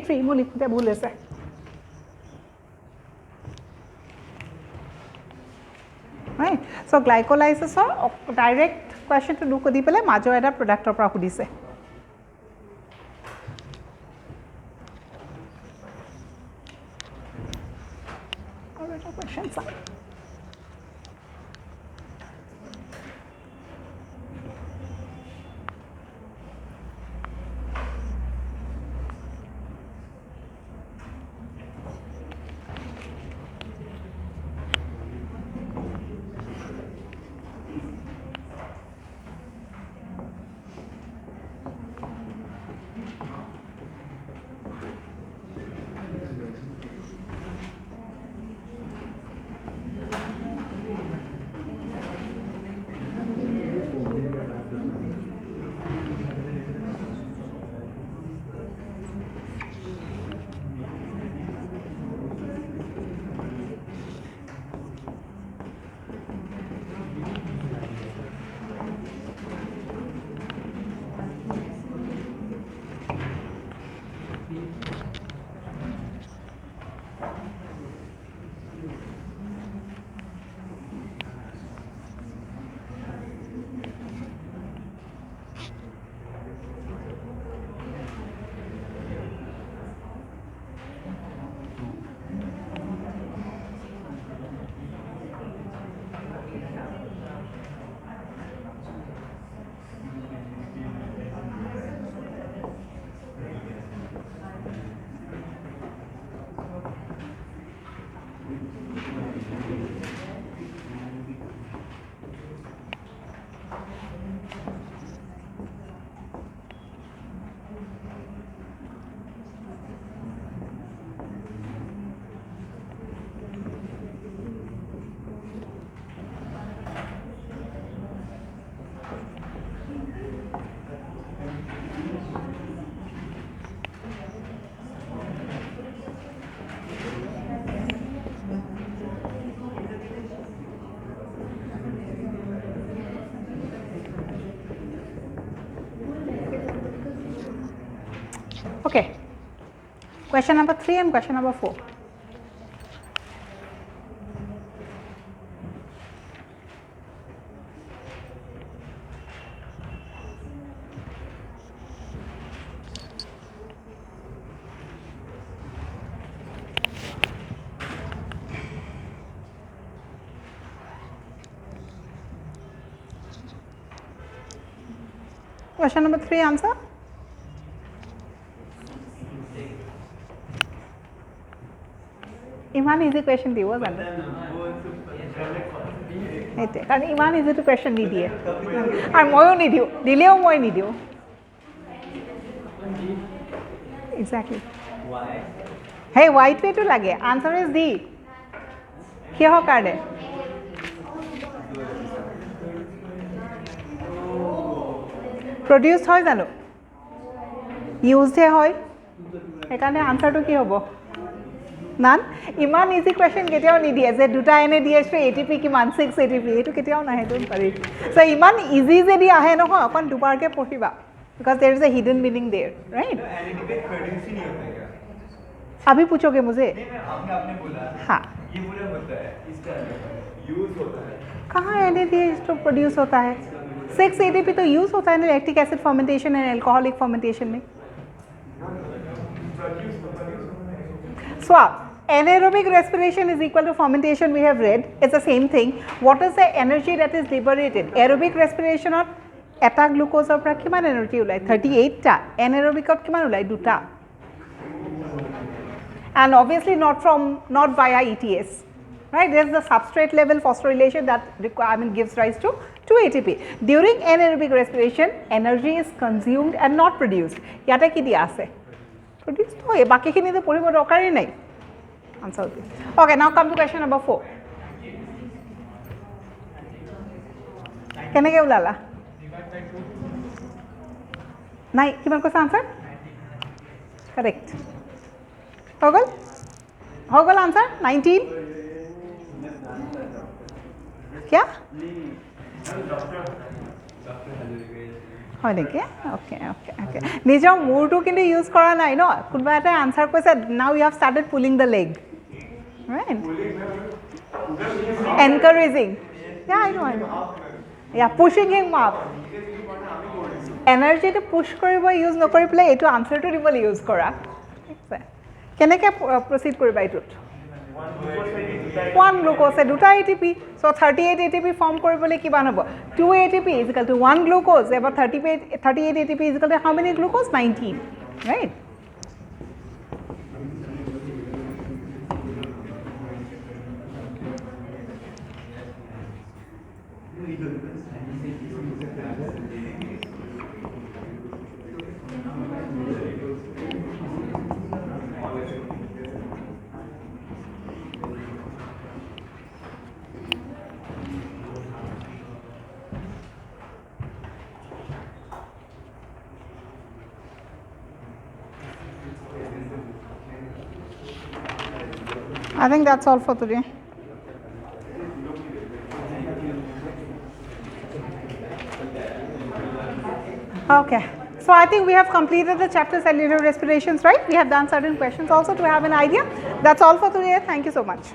Three মোৰ লিখোঁতে ভুল হৈছে right so glycolysis direct question to নুসুধি পেলাই মাজৰ এটা প্ৰডাক্টৰ পৰা সুধিছে আৰু এটা question চাম Okay. Question number 3 and question number 4. Question number 3 answer. Iman easy question দিব জানো সেইটোৱে কাৰণ ইমান ইজিটো কুৱেশ্যন নিদিয়ে আৰু ময়ো নিদিওঁ দিলেও মই নিদিওঁ এক্সেক্টলি সেই ৱাইটোৱেতো লাগে আনচাৰ ইজ ডি কিহৰ কাৰণে প্ৰডিউচ হয় জানো ইউজহে হয় সেইকাৰণে আনচাৰটো কি হ'ব নান ইমান ইজি কুৱেশ্যন কেতিয়াও নিদিয়ে যে দুটা এনে দি আছোঁ ATP কিমান 6 ATP এইটো কেতিয়াও নাহে সেইটো পাৰি চ' ইমান ইজি যদি আহে নহয় অকণ দুবাৰকৈ পঢ়িবা because there is a hidden meaning there right अभी पूछोगे मुझे आपने बोला हाँ ये पूरा होता है इसका यूज होता है कहाँ NADH तो प्रोड्यूस होता है 6 ATP तो यूज होता है ना lactic acid fermentation and alcoholic fermentation में So, anaerobic respiration is equal to fermentation we have read, it's the same thing. What is the energy that is liberated? Aerobic respiration or eta glucose or kiman energy ulai 38 ta, anaerobic or kiman ulai 2 ta. And obviously not via ETS, right? There is the substrate level phosphorylation that gives rise to 2 ATP. During anaerobic respiration, energy is consumed and not produced. Yata ki diya ase? Produced hoy baki khini to poribo dokari nai answer okay now come to question number 4 keneke ulala nai kiman kosa answer correct hogol হৈ গ'ল answer 19 क्या হয় নেকি ওকে ওকে ওকে নিজৰ মূৰটো কিন্তু use কৰা নাই ন কোনোবা এটা আনসাৰ কৈছে now you have started pulling the leg right encouraging yeah I know yeah pushing him up energy to push কৰিব ইউজ নকৰি পেলাই এইটো আনসাৰটো দিবলৈ ইউজ কৰা ঠিক আছে কেনেকৈ প্ৰচিড কৰিবা এইটোত 1 glucose দুটা ATP so 38 ATP form কৰিবলৈ কিমান হ'ব 2 ATP is equal to 1 glucose about 38 ATP is equal to how many glucose 19 right I think that's all for today. Okay. So I think we have completed the chapter cellular respirations, right? We have done certain questions also to have an idea. That's all for today. Thank you so much.